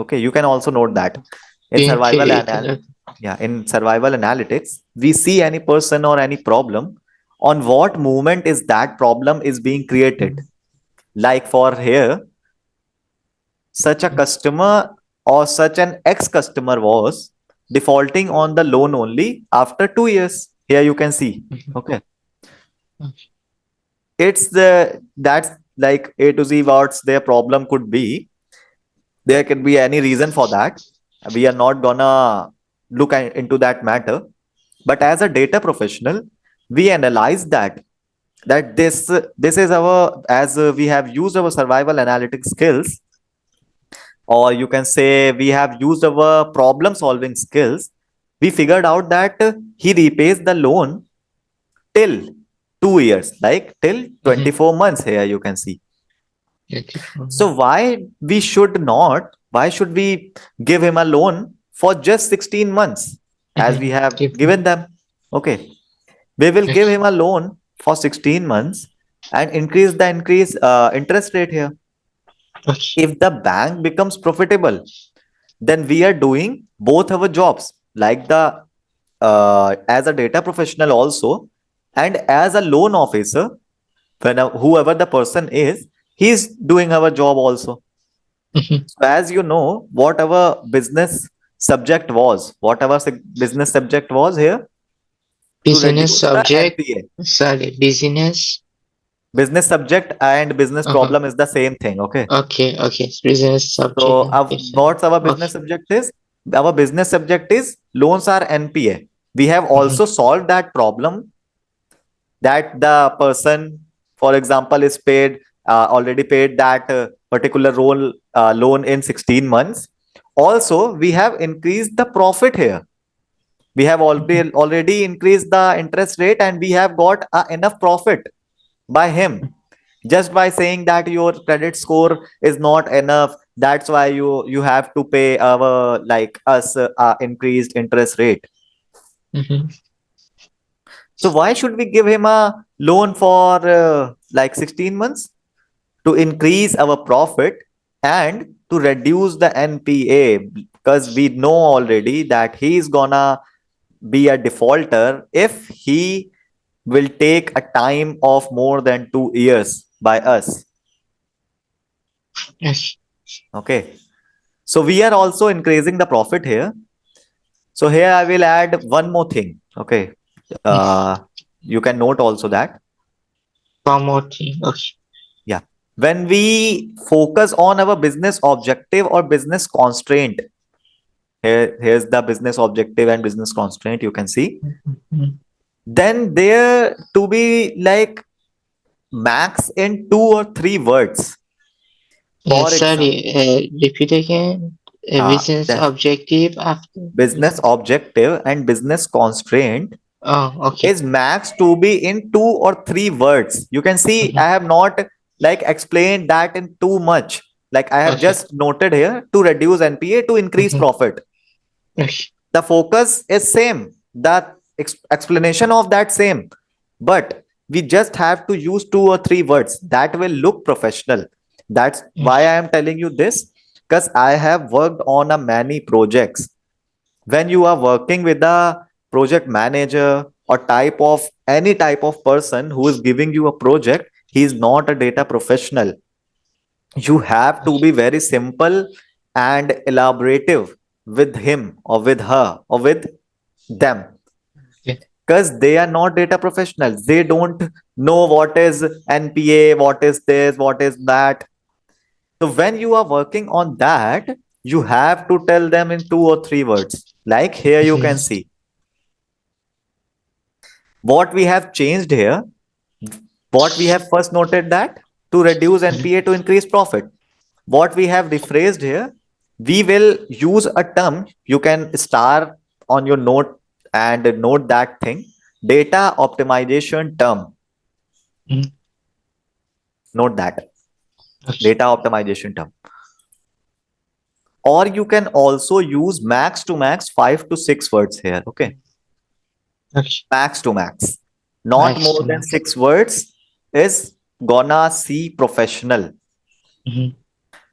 Okay, you can also note that in Being survival created. Okay. yeah, in survival analytics, we see any person or any problem, on what moment is that problem is being created. Mhm. Like for here, such a customer or such an ex-customer was defaulting on the loan only after 2 years. Here you can see. Mhm. Okay. Okay. It's that's like A to Z what their problem could be. There can be any reason for that. We are not gonna into that matter. But as a data professional, we analyze that this is our, as we have used our survival analytics skills, or you can say we have used our problem solving skills. We figured out that he repays the loan till 2 years, like till Mhm. 24 months. Here you can see. Beautiful. So why should we give him a loan for just 16 months as we Mhm. have Give me. given them? Okay, we will give Okay. him a loan for 16 months and increase the interest rate here. Okay. If the bank becomes profitable, then we are doing both our jobs, like the as a data professional also, and as a loan officer. When whoever the person is, he's doing our job also. Mhm. So as you know, what our business subject was here, to Business reduce the subject. NPA. Sorry. Business. Business subject and business Uh-huh. problem is the same thing. Okay. Okay. Okay. Business subject So and business. what's our business Okay. subject is? Our business subject is loans are NPA. We have Mhm. also solved that problem, that the person, for example, is paid already paid that particular loan in 16 months. Also, we have increased the profit here. We have Mhm. already increased the interest rate, and we have got enough profit by him, just by saying that your credit score is not enough, that's why you have to pay our, like us, increased interest rate. Mhm. So why should we give him a loan for like 16 months? to increase our profit and to reduce the NPA, because we know already that he is gonna be a defaulter if he will take a time of more than 2 years by us. Yes. Okay. So we are also increasing the profit here. So here I will add one more thing. Okay. Uh, you can note also that. One more thing. Okay. Yeah. When we focus on our business objective or business constraint, here's the business objective and business constraint you can see. Mhm. Then there to be like max in 2 or 3 words. For Sorry, example, repeat again. Business the objective after. business objective and business constraint Oh, okay. is max to be in 2 or 3 words. You can see Mhm. I have not like explained that in too much. Like I have Okay. just noted here to reduce NPA to increase Mhm. profit. Okay. The focus is same. The explanation of that same. But we just have to use 2 or 3 words that will look professional. That's why I Okay. am telling you this, because I have worked on a many projects. When you are working with a project manager or type of any type of person who is giving you a project, he is not a data professional. You have to be very simple and elaborative with him or with her or with them, Okay. because they are not data professionals. They don't know what is NPA, what is this, what is that. So when you are working on that, you have to tell them in 2 or 3 words. Like here you can Mhm. see what we have changed here. What we have first noted that to reduce Mhm. NPA to increase profit. What we have rephrased here, we will use a term. You can star on your note and note that thing. Data optimization term. Mhm. Note that. Okay. Data optimization term. Or you can also use max to max 5 to 6 words here. Okay. Okay. Max to max. Not Max more to than max. 6 words is gonna see professional. Mhm.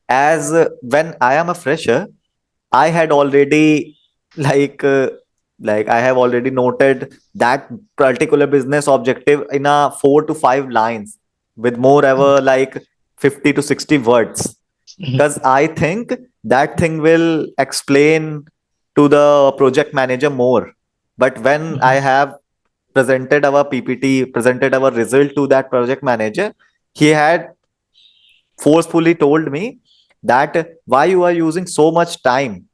As when I am a fresher, I had already like uh, like I have already noted that particular business objective in a 4 to 5 lines with more ever like 50 to 60 words, Mhm. because I think that thing will explain to the project manager more. But when I Mhm. have presented our PPT, presented our result to that project manager, he had forcefully told me that why you are using so much time,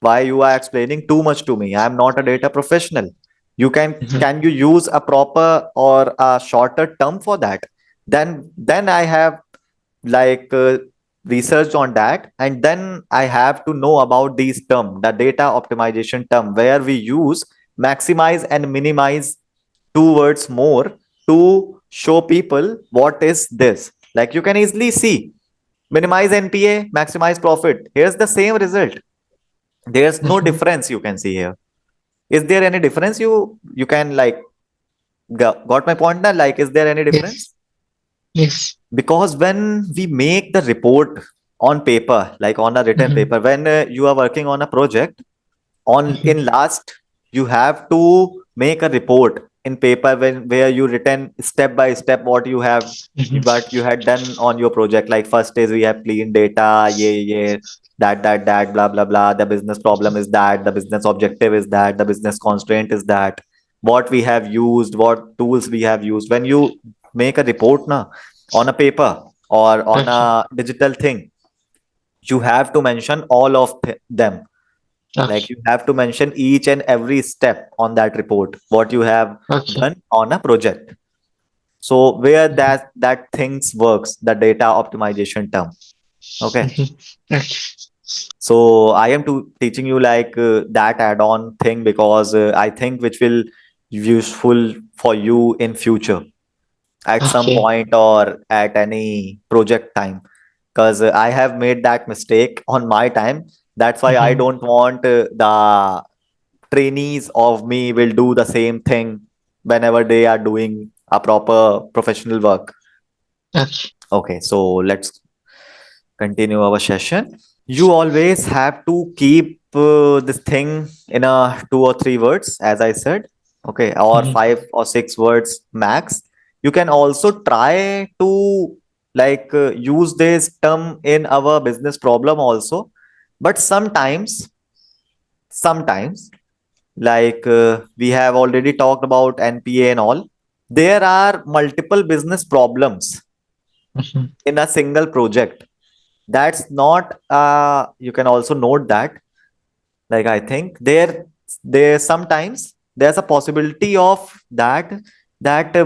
why you are explaining too much to me. I am not a data professional. You Mhm. can you use a proper or a shorter term for that? Then I have like researched on that, and then I have to know about these term, the data optimization term, where we use maximize and minimize 2 words more to show people what is this. Like you can easily see minimize NPA, maximize profit. Here's the same result. There's no Mhm. difference you can see here. Is there any difference? You can like got my point now? Like, is there any Yes. difference? Yes. Because when we make the report on paper, like on a written Mhm. paper, when you are working on a project, on Mhm. in last you have to make a report in paper when where you written step by step Mhm. what you had done on your project. Like first is we have clean data, yeah, that blah blah blah. The business problem is that, the business objective is that, the business constraint is that, what we have used, what tools we have used. When you make a report now on a paper or on Okay. a digital thing, you have to mention all of them. Like Okay. you have to mention each and every step on that report, what you have Okay. done on a project. So where Mhm. that things works, the data optimization term. Okay. Mhm. Okay. So I am teaching you like that add-on thing, because I think which will useful for you in future at some Okay. point or at any project time, because I have made that mistake on my time. That's why I Mhm. don't want the trainees of me will do the same thing whenever they are doing a proper professional work. Okay. Okay, so let's continue our session. You always have to keep this thing in a two or three words, as I said, okay, or Mhm, five or six words max. You can also try to use this term in our business problem also, but sometimes we have already talked about NPA and all. There are multiple business problems mhm, in a single project. That's not you can also note that, I think there sometimes there's a possibility of that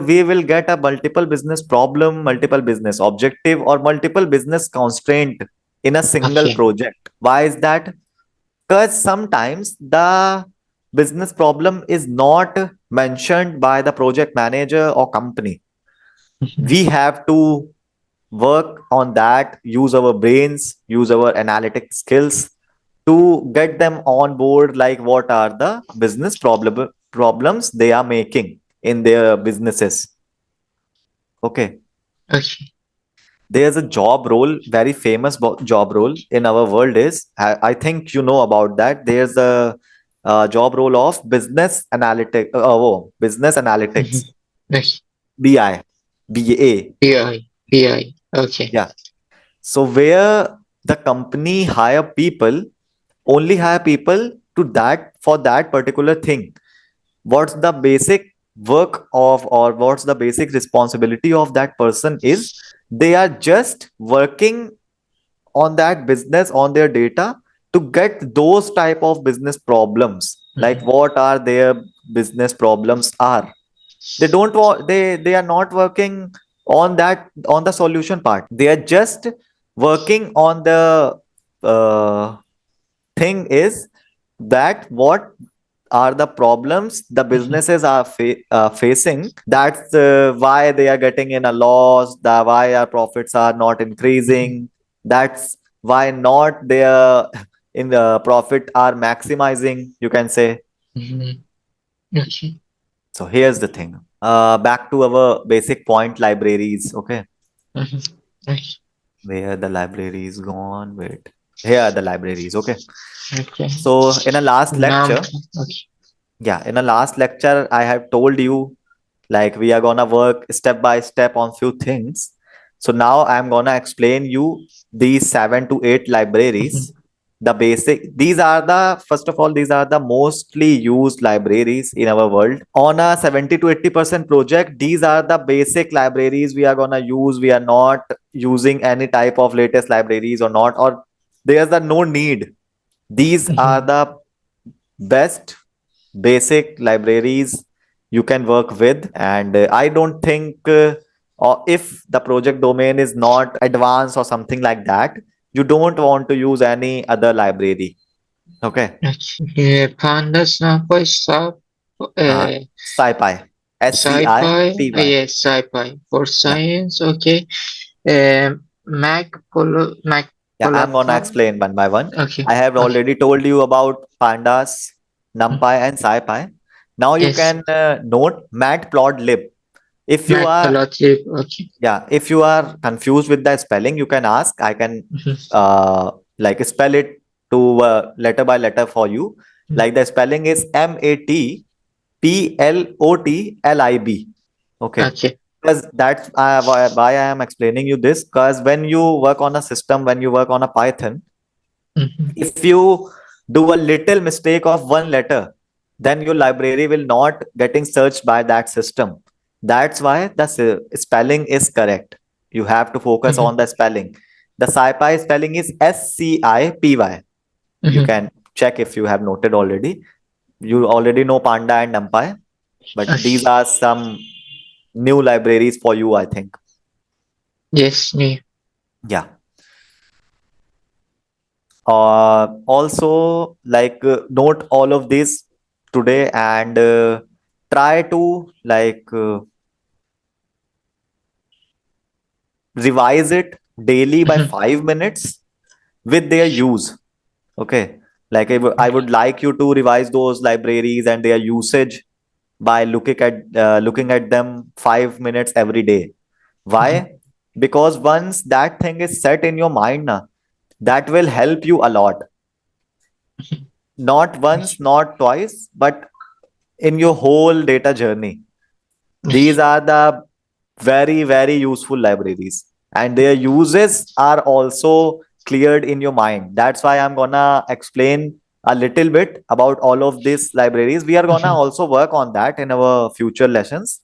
we will get a multiple business problem, multiple business objective, or multiple business constraint in a single okay. project. Why is that? Because sometimes the business problem is not mentioned by the project manager or company. Mhm, We have to work on that, use our brains, use our analytic skills to get them on board, like what are the business problems they are making in their businesses. Okay, okay. there's a job role, very famous job role in our world is, I think you know about that. There's a, job role of business Mhm, analytics, okay. BI, BA. BI. Okay. Yeah. So where the company only hire people to that for that particular thing. What's the basic work of, or what's the basic responsibility of that person is, they are just working on that business, on their data, to get those type of business problems, like Mhm, what are their business problems are. They don't want, they are not working on that, on the solution part. They are just working on the uh, thing is that what are the problems the mhm, businesses are facing. That's why they are getting in a loss, the why our profits are not mhm, increasing. That's why not their in the profit are maximizing, you can say. mhm, okay. So here's the thing, back to our basic point, libraries. Okay, Mhm, okay. where the library is gone, wait, here are the libraries. Okay, Okay. so in a last Now, lecture, okay. yeah, in a last lecture I have told you, like we are gonna work step by step on few things. So now I'm gonna explain you these seven to eight Mhm, libraries. The basic, these are the, first of all, these are the mostly used libraries in our world. On a 70 to 80% project, these are the basic libraries we are gonna use. We are not using any type of latest libraries or not, or there's the no need. These are mhm, the best basic libraries you can work with. And I don't think or if the project domain is not advanced or something like that, you don't want to use any other library. Okay. okay. Yeah, Pandas, NumPy, uh, SciPy, SciPy, SCIPY. yes, SciPy for Yeah, science, okay. Mac yeah, I'm gonna Peloton, explain one by one. okay, I have okay. already told you about Pandas, Mm, NumPy, and SciPy. Now you yes, can note Matplotlib. If you Mac are, Peloton, okay. yeah, if you are confused with the spelling, you can ask. I can Mhm, spell it to letter by letter for you. mm, Like the spelling is Matplotlib. Okay. okay. Because that's why I am explaining you this. Because when you work on a system, when you work on a Python, Mhm, if you do a little mistake of one letter, then your library will not getting searched by that system. That's why the spelling is correct. You have to focus mhm, on the spelling. The scipy spelling is SCIPY. You mhm, can check if you have noted already. You already know Panda and NumPy, but these okay. are some new libraries for you, I think. Yes, me. Yeah. Also, note all of this today, and try to revise it daily by Mhm, 5 minutes with their use. Okay, I okay. would like you to revise those libraries and their usage by looking at them 5 minutes every day. Mhm, Why? because once that thing is set in your mind na, that will help you a lot, not once, not twice, but in your whole data journey. These are the very, very useful libraries, and their uses are also cleared in your mind. That's why I'm gonna explain a little bit about all of these libraries. We are gonna also work on that in our future lessons,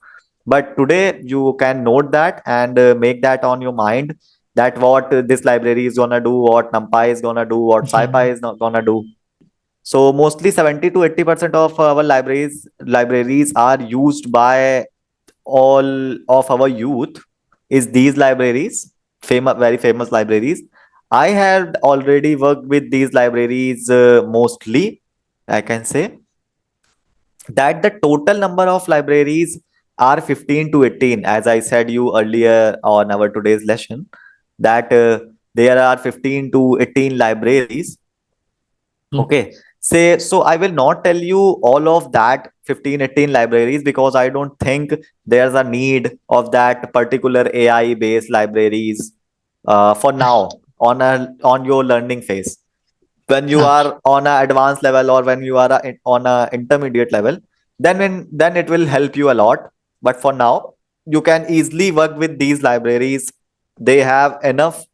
but today you can note that and make that on your mind, that what this library is gonna do, what NumPy is gonna do, what SciPy is not gonna do. So mostly 70 to 80% of our libraries are used by all of our youth, is these libraries, famous, very famous libraries. I had already worked with these libraries mostly. I can say that the total number of libraries are 15 to 18, as I said you earlier on our today's lesson, that there are 15 to 18 libraries. Okay. Say, so I will not tell you all of that 15, 18 libraries, because I don't think there's a need of that particular AI based libraries for now on your learning phase. When you Okay. are on a advanced level, or when you are on a intermediate level, then it will help you a lot. But for now, you can easily work with these libraries. They have enough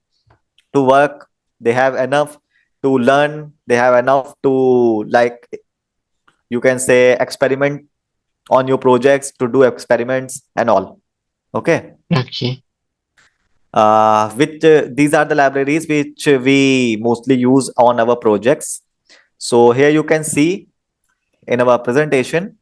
to work, they have enough to learn, they have enough to, like, you can say, experiment on your projects, to do experiments and all. Okay. Okay. Which these are the libraries which we mostly use on our projects. So here you can see in our presentation,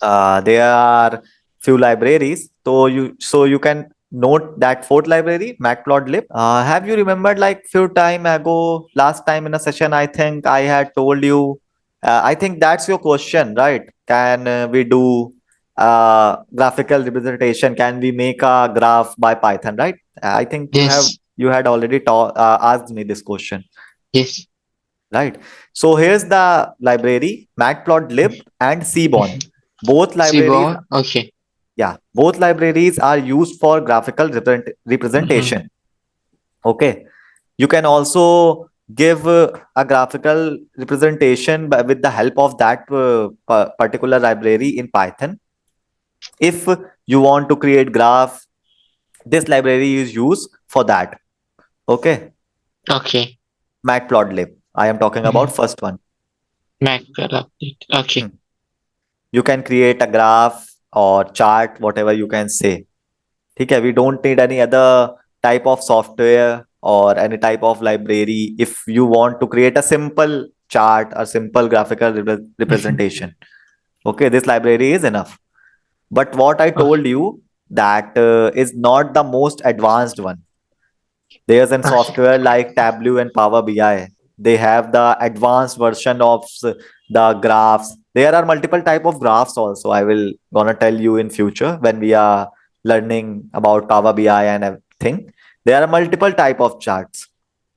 there are few libraries. So you can note that fourth library, matplotlib. Have you remembered, like, few time ago, last time in a session, I think I had told you, I think that's your question, right? Can we do graphical representation? Can we make a graph by Python, right? I think Yes. you had already asked me this question, Yes. right? So here's the library, matplotlib and cborn. Both libraries, Seaborn. Okay. yeah, both libraries are used for graphical representation. Okay. You can also give a graphical representation with the help of that particular library in Python. If you want to create graph, this library is used for that. Okay. Okay. Matplotlib, I am talking about first one. Mac update. Okay. Hmm. You can create a graph or chart, whatever you can say. Okay, we don't need any other type of software or any type of library if you want to create a simple chart or simple graphical representation. Okay, this library is enough. But what I Okay. told you, that is not the most advanced one. There's a Okay. software like Tableau and Power BI. They have the advanced version of the graphs. There are multiple type of graphs also. I will gonna tell you in future when we are learning about Power BI and everything. There are multiple type of charts.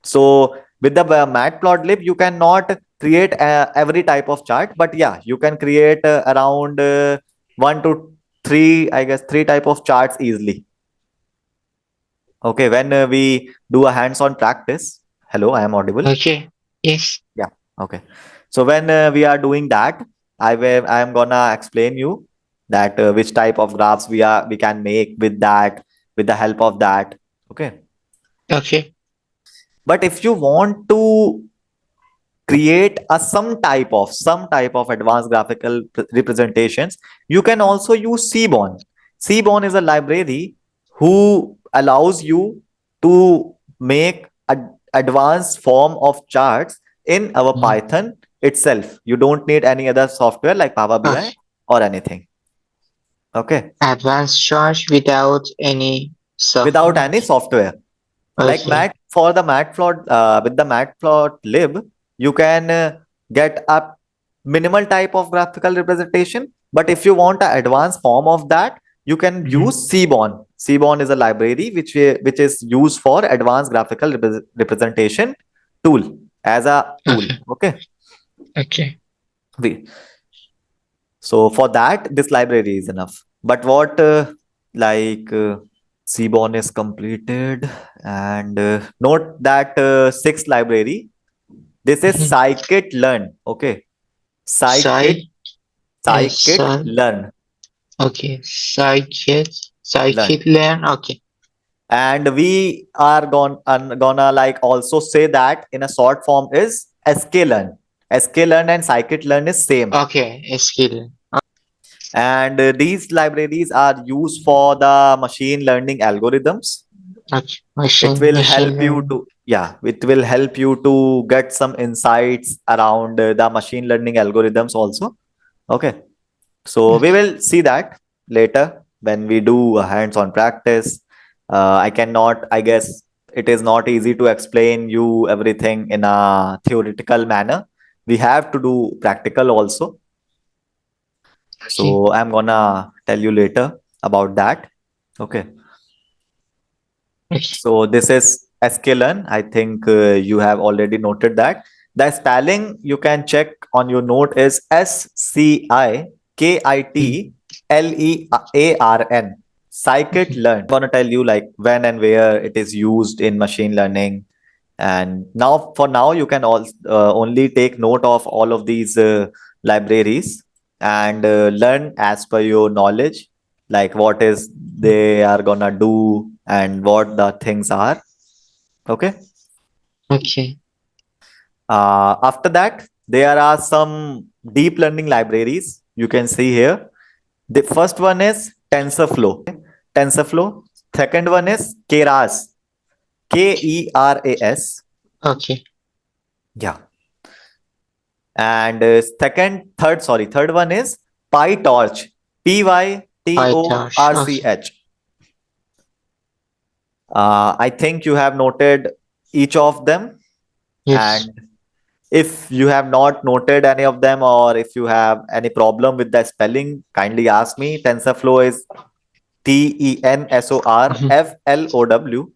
So with the Matplotlib, you cannot create every type of chart, but yeah, you can create around one to three, I guess, three type of charts easily. Okay, when we do a hands-on practice. Hello, I am audible. Okay. Yes. Yeah. Okay. So when we are doing that, I am gonna explain you that which type of graphs we can make with that, with the help of that. Okay. Okay. But if you want to create a some type of advanced graphical representations, you can also use cborn. Cborn is a library who allows you to make advanced form of charts in our Mhm. Python itself. You don't need any other software like Power BI Okay. or anything. Okay. Advanced charge without any Without software. any software, like Okay. mat for the matplot, with the matplotlib, you can get a minimal type of graphical representation. But if you want an advanced form of that, you can Mhm. use cborn. Cborn is a library which is used for advanced graphical representation tool, as a tool. Okay. Okay. Okay. we, so for that, this library is enough. But what like Seaborn is completed. And note that sixth library. This is Mhm. scikit-learn. Okay. Scikit, Sci S scikit-learn. okay. Scikit Learn. learn. Okay. And we are gonna like also say that in a short form is sklearn. Sklearn and scikit-learn is same. Okay. Skill. And these libraries are used for the machine learning algorithms. Okay. It Machine will machine help you learning. to, yeah, it will help you to get some insights around the machine learning algorithms also. Okay. So we Okay. will see that later when we do a hands-on practice. I cannot, I guess it is not easy to explain you everything in a theoretical manner. We have to do practical also. Okay. So I'm gonna tell you later about that. Okay. Okay. So this is sklearn. I think you have already noted that. The spelling you can check on your note is Mm. Scikitlearn. Okay. Scikit-learn. Gonna tell you like when and where it is used in machine learning. And now, for now, you can only take note of all of these libraries and learn as per your knowledge, like what is they are gonna do and what the things are. Okay. Okay. After that, there are some deep learning libraries you can see here. The first one is TensorFlow. TensorFlow. Second one is Keras. Keras. Okay. Yeah. And third one is PyTorch. PyTorch. Okay. Pytorch. I think you have noted each of them. Yes. And if you have not noted any of them, or if you have any problem with the spelling, kindly ask me. TensorFlow is Mhm. TensorFlow.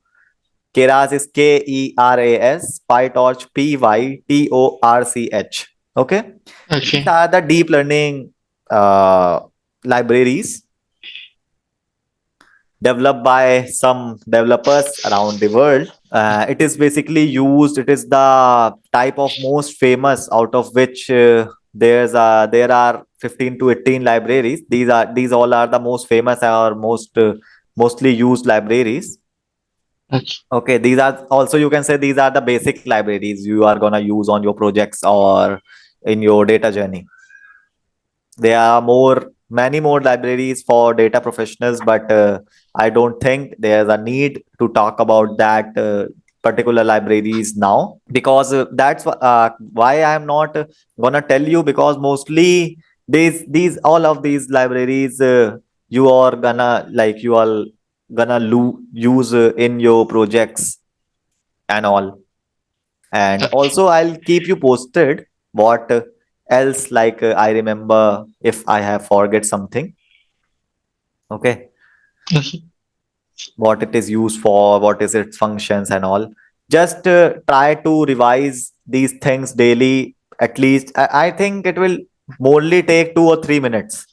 Keras is Keras. PyTorch Pytorch. Okay. These Okay. are the deep learning uh, libraries developed by some developers around the world. It is basically used. It is the type of most famous out of which there are 15 to 18 libraries. These all are the most famous or mostly used libraries. Okay. Okay, these are also, you can say, these are the basic libraries you are gonna use on your projects or in your data journey. There are many more libraries for data professionals, but I don't think there's a need to talk about that particular libraries now, because that's why I'm not gonna tell you, because mostly these all of these libraries you are gonna use in your projects and all. And Okay. also I'll keep you posted what else, like I remember if I have forget something. Okay. Okay. What it is used for, what is its functions and all. Just try to revise these things daily. At least I think it will morely take 2 or 3 minutes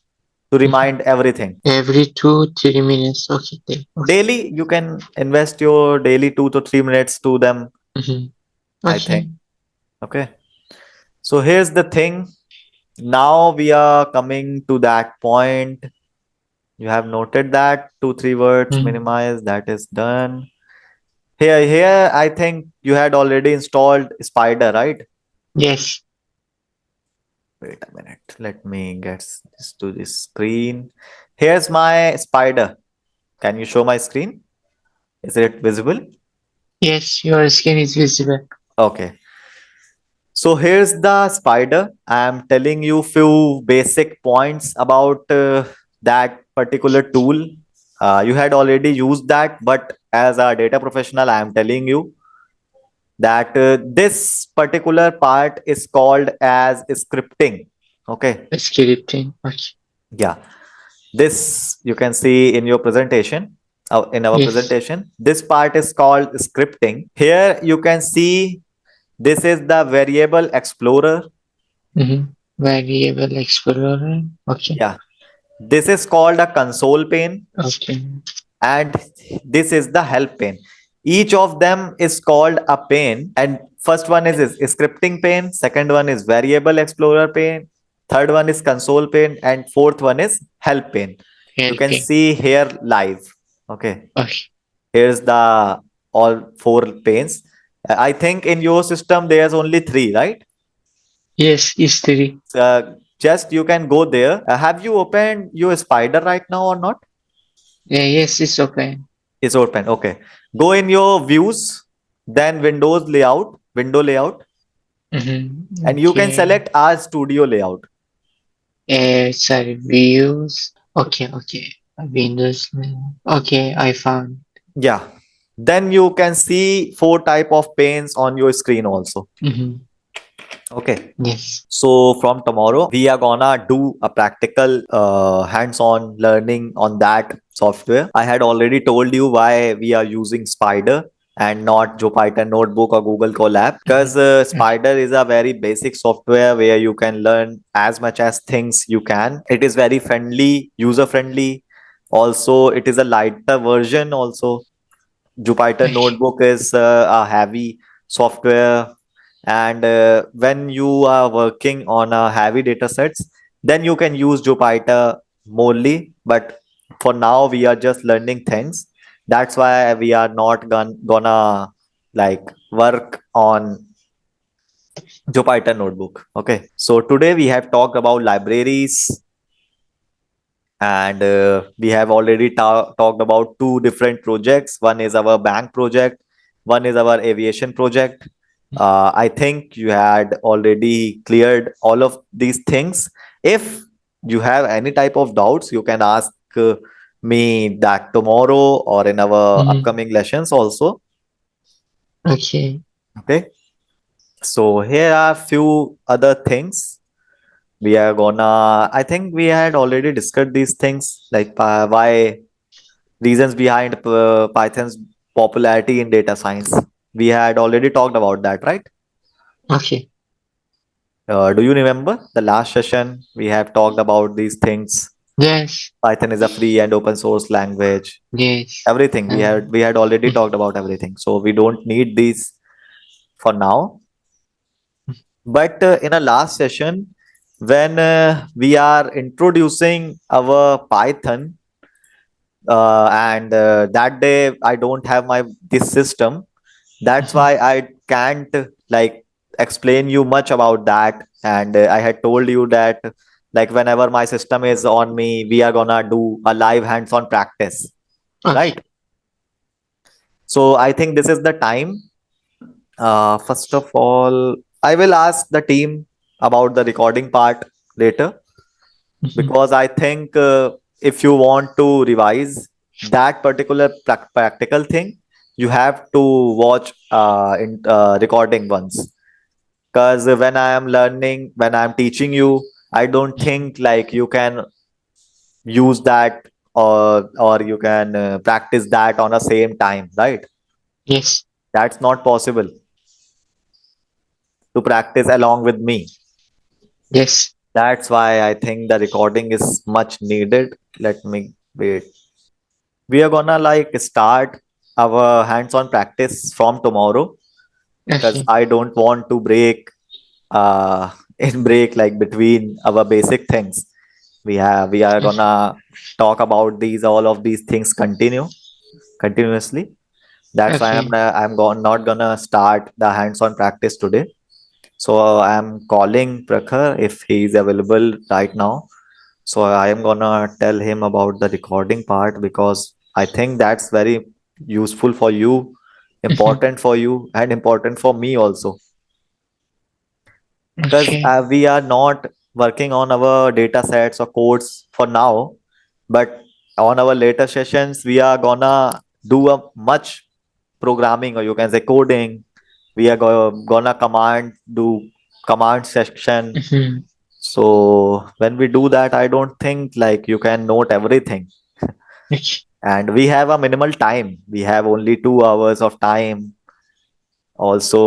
to Mhm. remind everything. Every 2 3 minutes. Okay. Okay. Daily you can invest your daily 2 to 3 minutes to them, Mhm. I Okay. think. Okay. So here's the thing. Now we are coming to that point. You have noted that 2 3 words Mm. minimize, that is done. Here I think you had already installed Spider, right? Yes. Wait a minute. Let me get this to the screen. Here's my Spider. Can you show my screen? Is it visible? Yes. Your skin is visible. Okay. So here's the Spider. I am telling you few basic points about that particular tool. You had already used that, but as a data professional, I am telling you that this particular part is called as scripting. Okay. Scripting. Okay. Yeah. This you can see in your presentation. In our Yes. presentation, this part is called scripting. Here you can see this is the variable explorer. Mm-hmm. Variable explorer. Okay. Yeah. This is called a console pane. Okay. and this is the help pane. Each of them is called a pane, and first one is scripting pane, second one is variable explorer pane, third one is console pane, and fourth one is help pane. You can helping. see here live. Okay, Okay. here's the all four panes. I think in your system there's only three, right? Yes, history. Just you can go there. Have you opened your spider right now or not? Yeah, yes, it's open. It's open. Okay. Go in your views, then Windows layout, window layout, and you can Okay. select our studio layout. Sorry, views. Okay, okay. Windows. Okay, I found. Yeah. Then you can see four type of panes on your screen also. Mm-hmm. Okay. Yes. So from tomorrow, we are gonna do a practical hands-on learning on that software. I had already told you why we are using Spider and not Jupyter Notebook or Google Colab, Mm-hmm. because Spider is a very basic software where you can learn as much as things you can. It is very friendly, user friendly. Also, it is a lighter version. Also, Jupyter Okay. Notebook is a heavy software, and when you are working on a heavy data sets, then you can use Jupyter morely. But for now, we are just learning things. That's why we are not gonna like work on Jupyter Notebook. Okay, so today we have talked about libraries, and we have already talked about two different projects. One is our bank project, one is our aviation project. I think you had already cleared all of these things. If you have any type of doubts, you can ask me that tomorrow or in our Mm-hmm. upcoming lessons also. Okay. Okay, so here are few other things we are gonna. I think we had already discussed these things, like why reasons behind Python's popularity in data science. We had already talked about that, right? Okay. Do you remember the last session we have talked about these things? Yes. Python is a free and open source language. Yes. Everything we had already talked about everything, so we don't need these for now. But in a last session, when we are introducing our Python, and that day I don't have my this system. That's Mhm. why I can't like explain you much about that. And I had told you that like whenever my system is on me, we are gonna do a live hands-on practice, Okay. right? So I think this is the time. First of all, I will ask the team about the recording part later, Mhm. because I think if you want to revise that particular practical thing, you have to watch in recording once. Because when I am learning, when I am teaching you, I don't Mhm. think like you can use that, or you can practice that on the same time, right? Yes. That's not possible to practice along with me. Yes. That's why I think the recording is much needed. Let me wait. We are gonna like start our hands-on practice from tomorrow, because Okay. I don't want to break in break like between our basic things. We are Okay. gonna talk about these all of these things continuously. That's why Okay. not gonna start the hands-on practice today. So I'm calling Prakhar if he is available right now. So I am gonna tell him about the recording part, because I think that's very useful for you, Mhm. important for you, and important for me also. Because Okay. we are not working on our data sets or codes for now, but on our later sessions, we are gonna do a much programming, or you can say coding. We are gonna do command section. Mhm. So when we do that, I don't think like you can note everything. Okay. And we have a minimal time. We have only 2 hours of time. Also,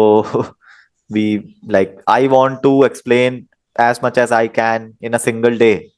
we like I want to explain as much as I can in a single day.